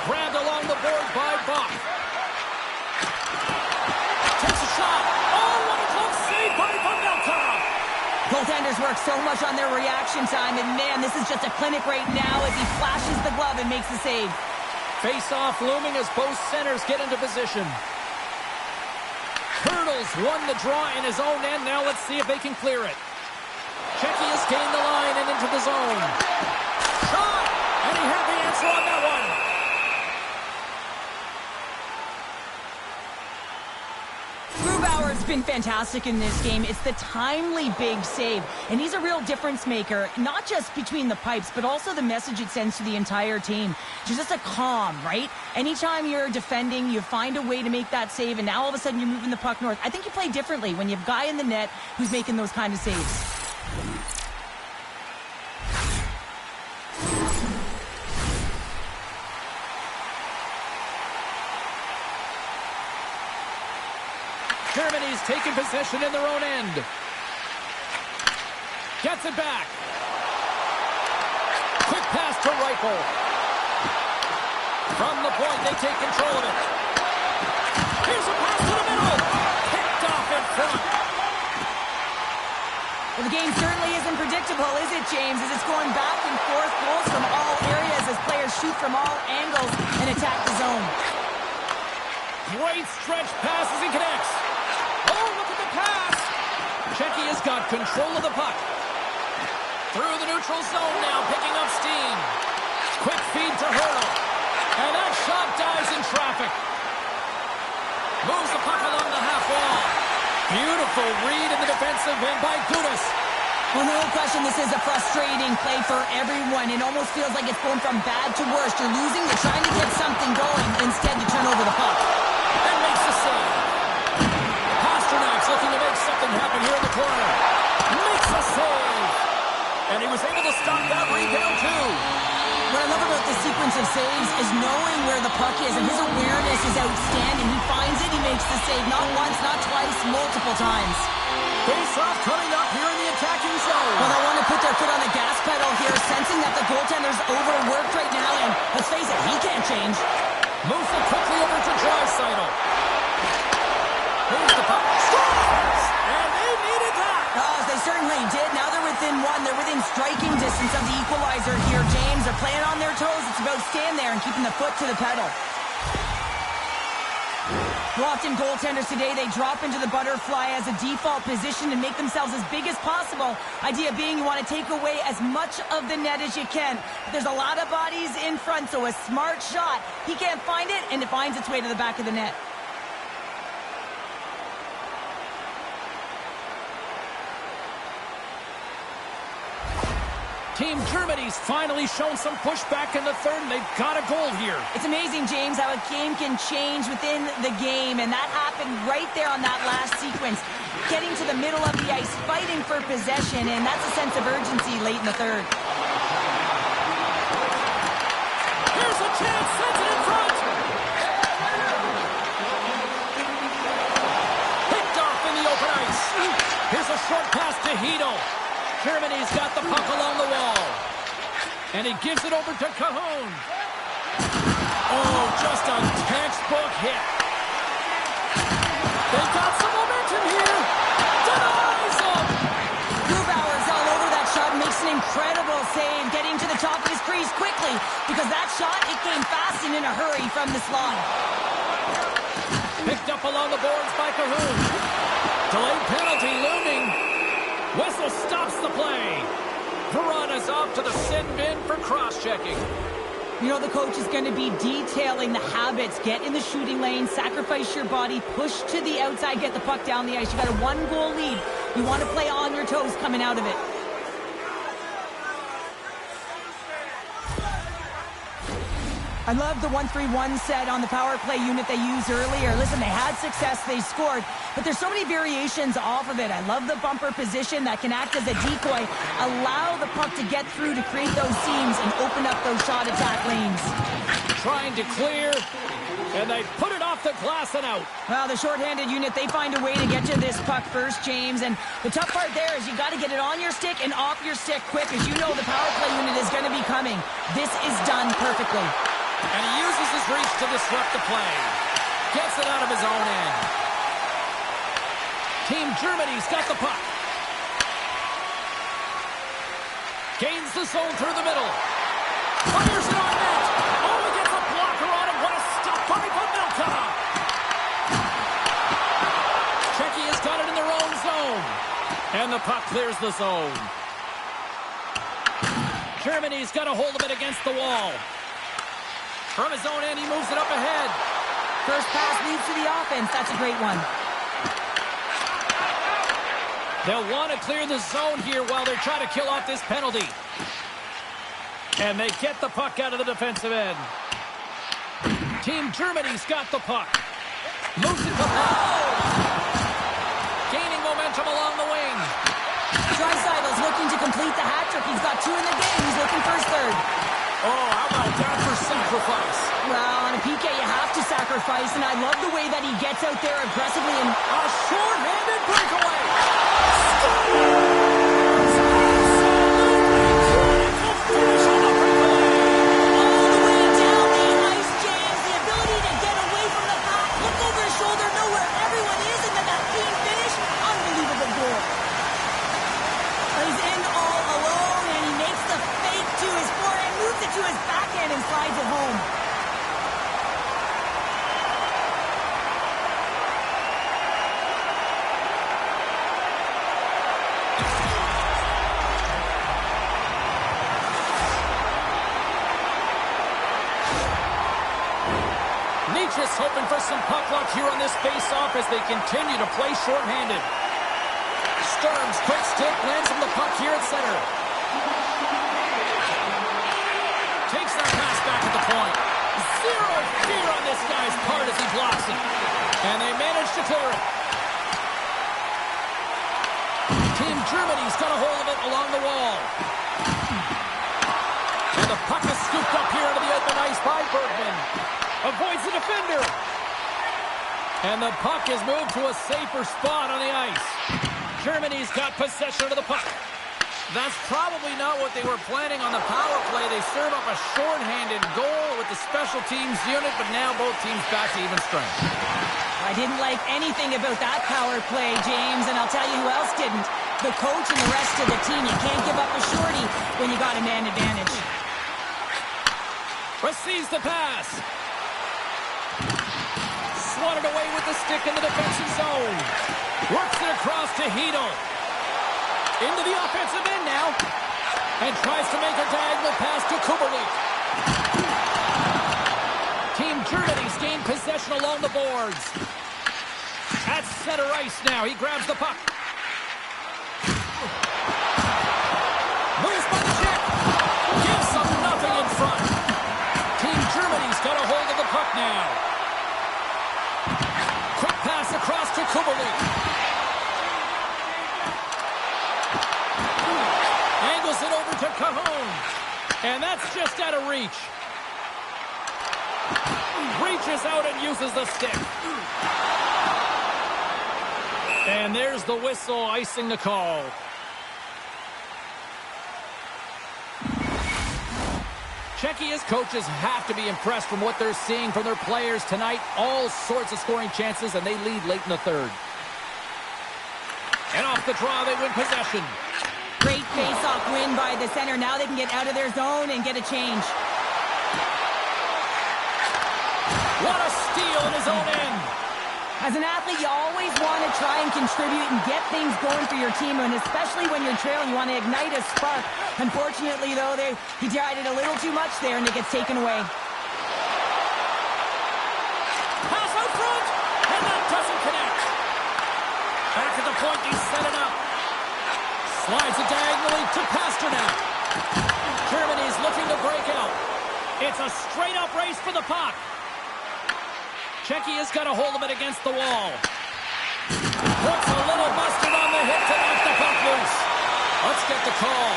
Speaker 1: Grabbed along the board by Bach. Takes a shot. Oh, what a close save by Vanelka.
Speaker 2: Goaltenders work so much on their reaction time, and man, this is just a clinic right now as he flashes the glove and makes the save.
Speaker 1: Face-off looming as both centers get into position. Turtles won the draw in his own end. Now let's see if they can clear it. Czechia's gained the line and into the zone. Shot! And he had the answer on that one.
Speaker 2: Grubauer's been fantastic in this game. It's the timely big save, and he's a real difference maker, not just between the pipes, but also the message it sends to the entire team. There's just a calm, right? Anytime you're defending, you find a way to make that save, and now all of a sudden you're moving the puck north. I think you play differently when you have a guy in the net who's making those kind of saves.
Speaker 1: Germany's taking possession in their own end. Gets it back. Quick pass to Reichel. From the point, they take control of it. Here's a pass to the middle. Picked off in front.
Speaker 2: Well, the game certainly isn't predictable, is it, James? As it's going back and forth, goals from all areas as players shoot from all angles and attack the zone.
Speaker 1: Great stretch passes and connects. Oh, look at the pass. Czechia's got control of the puck. Through the neutral zone now, picking up steam. Quick feed to Hurdle. And that shot dives in traffic. Moves the puck along the half wall. Beautiful read in the defensive end by Gudas.
Speaker 2: Well, no question this is a frustrating play for everyone. It almost feels like it's going from bad to worse. You're losing, you're trying to get something going. Instead, you turn over the puck.
Speaker 1: And makes the save. Pasternak's looking to make something happen here in the corner. Makes a save. And he was able to stop that rebound, too.
Speaker 2: What I love about this sequence of saves is knowing where the puck is, and his awareness is outstanding. He finds it, he makes the save, not once, not twice, multiple times.
Speaker 1: Face-off coming up here in the attacking zone.
Speaker 2: Well, they want to put their foot on the gas pedal here, sensing that the goaltender's overworked right now, and let's face it, he can't change.
Speaker 1: Moves it quickly over to Draisaitl. Moves the puck. Scores! And they needed that.
Speaker 2: Oh, they certainly did. Now they're within one. They're within striking distance of the equalizer here, James. They're playing on their toes. It's about staying there and keeping the foot to the pedal. Well, often goaltenders today, they drop into the butterfly as a default position and make themselves as big as possible. Idea being you want to take away as much of the net as you can. But there's a lot of bodies in front, so a smart shot. He can't find it, and it finds its way to the back of the net.
Speaker 1: Team Germany's finally shown some pushback in the third, and they've got a goal here.
Speaker 2: It's amazing, James, how a game can change within the game, and that happened right there on that last sequence. Getting to the middle of the ice, fighting for possession, and that's a sense of urgency late in the third.
Speaker 1: Here's a chance, sends it in front. Picked off in the open ice. Here's a short pass to Hito. Germany's got the puck along the wall. And he gives it over to Cahoon. Oh, just a textbook hit. They've got some momentum here. Denies him.
Speaker 2: Grubauer's all over that shot, makes an incredible save, getting to the top of his crease quickly, because that shot, it came fast and in a hurry from the slot.
Speaker 1: Picked up along the boards by Cahoon. Delayed penalty looming. Whistle stops the play. Verana's off to the sin bin for cross-checking.
Speaker 2: You know, the coach is going to be detailing the habits. Get in the shooting lane, sacrifice your body, push to the outside, get the puck down the ice. You got a one-goal lead. You want to play on your toes coming out of it. I love the 1-3-1 set on the power play unit they used earlier. Listen, they had success, they scored, but there's so many variations off of it. I love the bumper position that can act as a decoy, allow the puck to get through to create those seams and open up those shot attack lanes.
Speaker 1: Trying to clear, and they put it off the glass and out.
Speaker 2: Well, the shorthanded unit, they find a way to get to this puck first, James, and the tough part there is you got to get it on your stick and off your stick quick, as you know the power play unit is going to be coming. This is done perfectly.
Speaker 1: And he uses his reach to disrupt the play. Gets it out of his own end. Team Germany's got the puck. Gains the zone through the middle. Fires it on net. Oh, he gets a blocker on it. What a stop by Pavelka. Czechia's got it in their own zone. And the puck clears the zone. Germany's got a hold of it against the wall. From his own end, he moves it up ahead.
Speaker 2: First pass leads to the offense. That's a great one.
Speaker 1: They'll want to clear the zone here while they're trying to kill off this penalty. And they get the puck out of the defensive end. Team Germany's got the puck. Moves it to Paul. Gaining momentum along the wing.
Speaker 2: Dreisaitl's looking to complete the hat trick. He's got 2 in the game. He's looking for his third.
Speaker 1: Oh, how about that for sacrifice?
Speaker 2: Well, on a PK, you have to sacrifice, and I love the way that he gets out there aggressively and
Speaker 1: a short-handed breakaway. Finish on the breakaway.
Speaker 2: all the way down the ice, James. The ability to get away from the pack, look over his shoulder, know where everyone is, and then that clean finish. Unbelievable goal. He's in all alone, and he makes the fake to his forehand, moves it to his backhand, and slides it home.
Speaker 1: Just hoping for some puck luck here on this face-off as they continue to play shorthanded. Sturm's quick stick lands him the puck here at center. Takes that pass back at the point. Zero fear on this guy's part as he blocks it. And they manage to clear it. Team Germany's got a hold of it along the wall. And the puck is scooped up here into the open ice by Bergman. Avoids the defender. And the puck is moved to a safer spot on the ice. Germany's got possession of the puck. That's probably not what they were planning on the power play. They serve up a shorthanded goal with the special teams unit, but now both teams back to even strength.
Speaker 2: I didn't like anything about that power play, James, and I'll tell you who else didn't. The coach and the rest of the team. You can't give up a shorty when you got a man advantage.
Speaker 1: Receives the pass. wanted away with the stick in the defensive zone. Works it across to Hedel. Into the offensive end now. And tries to make a diagonal pass to Kubelik. Team Germany's gained possession along the boards. At center ice now. He grabs the puck. Moves by the check. Gives them nothing in front. Team Germany's got a hold of the puck now. Quick pass across to Kubelik. Angles it over to Cajon. And that's just out of reach. Reaches out and uses the stick. And there's the whistle, icing the call. Czechia's coaches have to be impressed from what they're seeing from their players tonight. All sorts of scoring chances, and they lead late in the third. And off the draw, they win possession.
Speaker 2: Great face-off win by the center. Now they can get out of their zone and get a change.
Speaker 1: What a steal in his own end.
Speaker 2: As an athlete, you always want to try and contribute and get things going for your team, and especially when you're trailing, you want to ignite a spark. Unfortunately, though, he tried it a little too much there, and it gets taken away.
Speaker 1: Pass out front, and that doesn't connect. Back at the point, he's set it up. Slides it diagonally to Pasternak. Germany's looking to break out. It's a straight-up race for the puck. Czechia's got a hold of it against the wall. Puts a little mustard on the hit to knock the puck loose. Let's get the call.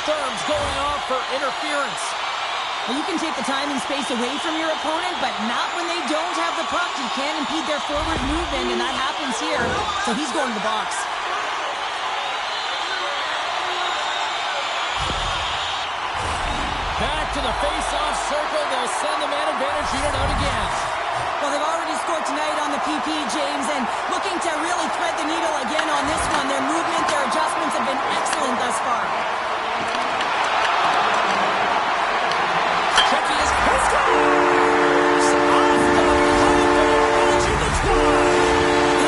Speaker 1: Sturm's going off for interference.
Speaker 2: Well, you can take the time and space away from your opponent, but not when they don't have the puck. You can't impede their forward movement, and that happens here. So he's going to the box.
Speaker 1: Back to the face-off circle. They'll send the man advantage unit out again.
Speaker 2: Well, they've already scored tonight on the PP, James, and looking to really thread the needle again on this one. Their movement, their adjustments have been excellent thus far.
Speaker 1: Czechia's pissed off the puck, reaching the try.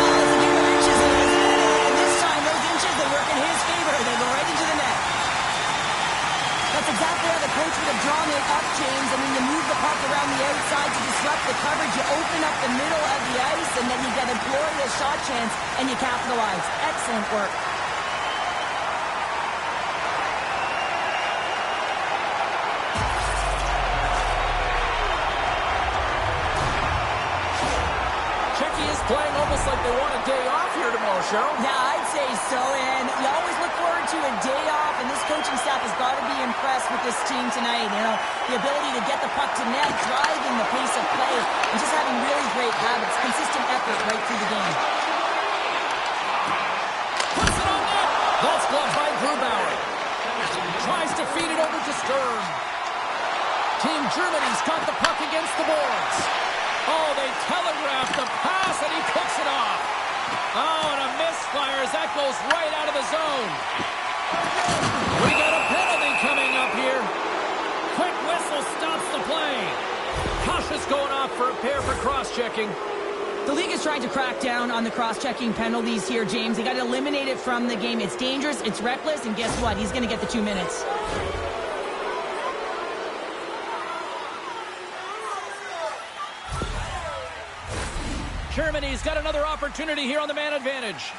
Speaker 2: Well, it's a game of inches, isn't it? And this time, those inches, they work in his favor. They go right into the net. That's exactly how the coach would have drawn it up, James. I mean, you move the puck around the outside to disrupt the coverage. You open up the middle of the ice, and then you get a glorious shot chance, and you capitalize. Excellent work.
Speaker 1: Czechia's playing almost like they want a day off here tomorrow, Cheryl.
Speaker 2: Yeah, I'd say so, and you always look forward to a day off, and this coaching staff has got to be impressed with this team tonight. You know, the ability to get the puck to net, driving the pace of play, and just having really great habits, consistent effort right through the game.
Speaker 1: Puts it on net. That's gloved by Grubauer. Tries to feed it over to Sturm. Team Germany's got the puck against the boards. Oh, they telegraphed the pass, and he picks it off. Oh, and a misfire as that goes right out of the zone. We got a penalty coming up here. Quick whistle stops the play. Cautious going off for a pair for cross-checking.
Speaker 2: The league is trying to crack down on the cross-checking penalties here, James. They got to eliminate it from the game. It's dangerous, it's reckless, and guess what? He's going to get the 2 minutes.
Speaker 1: Germany's got another opportunity here on the man advantage.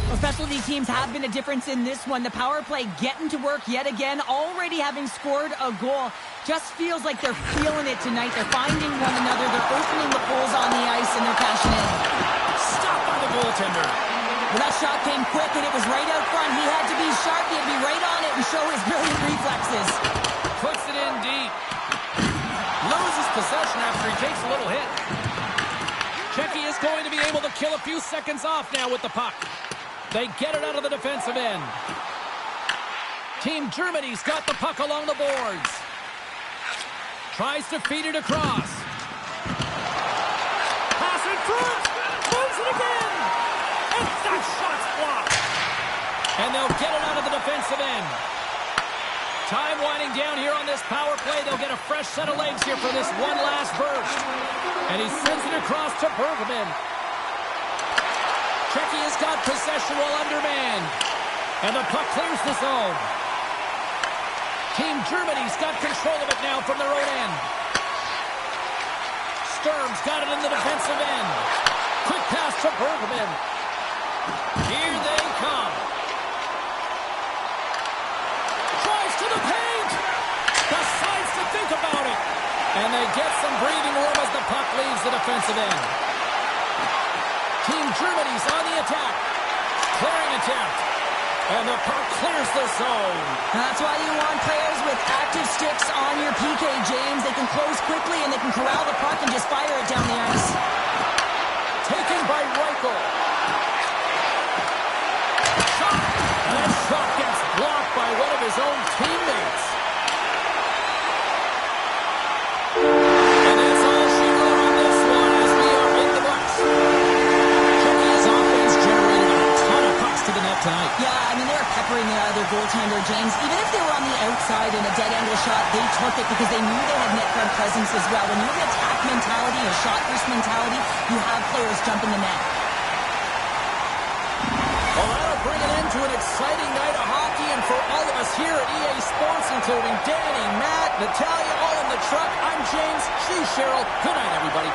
Speaker 2: Well, specialty teams have been a difference in this one. The power play getting to work yet again, already having scored a goal. Just feels like they're feeling it tonight. They're finding one another. They're opening the holes on the ice, and they're cashing in.
Speaker 1: Stopped by the goaltender.
Speaker 2: Well, that shot came quick, and it was right out front. He had to be sharp. He had to be right on it and show his brilliant reflexes.
Speaker 1: Puts it in deep. Loses possession after he takes a little hit. Czechia is going to be able to kill a few seconds off now with the puck. They get it out of the defensive end. Team Germany's got the puck along the boards. Tries to feed it across. Pass in front. Moves it again. And that shot's blocked. And they'll get it out of the defensive end. Time winding down here on this power play. They'll get a fresh set of legs here for this one last burst. And he sends it across to Bergman. Czechia's got possession while undermanned. And the puck clears the zone. Team Germany's got control of it now from their own end. Sturm's got it in the defensive end. Quick pass to Bergman. Here they come. Drives to the paint. Decides to think about it. And they get some breathing room as the puck leaves the defensive end. Team Germany's on the attack. Clearing attempt. And the puck clears the zone.
Speaker 2: That's why you want players with active sticks on your PK, James. They can close quickly and they can corral the puck and just fire it down the ice.
Speaker 1: Taken by Reichel. Shot. And that shot gets blocked by one of his own teammates. And that's all she wrote on this one as we are in the books. Czechia's offense generated a ton of pucks to the net tonight.
Speaker 2: Yeah, I mean, they were peppering their goaltender, James. Even if they were on the outside in a dead angle shot, they took it because they knew they had net front presence as well. When you have an attack mentality, a shot-first mentality, you have players jumping the net.
Speaker 1: Well, that'll bring an end to an exciting night of hockey, and for all of us here at EA Sports, including Danny, Matt, Natalia, all in the truck, I'm James. She's Cheryl. Good night, everybody.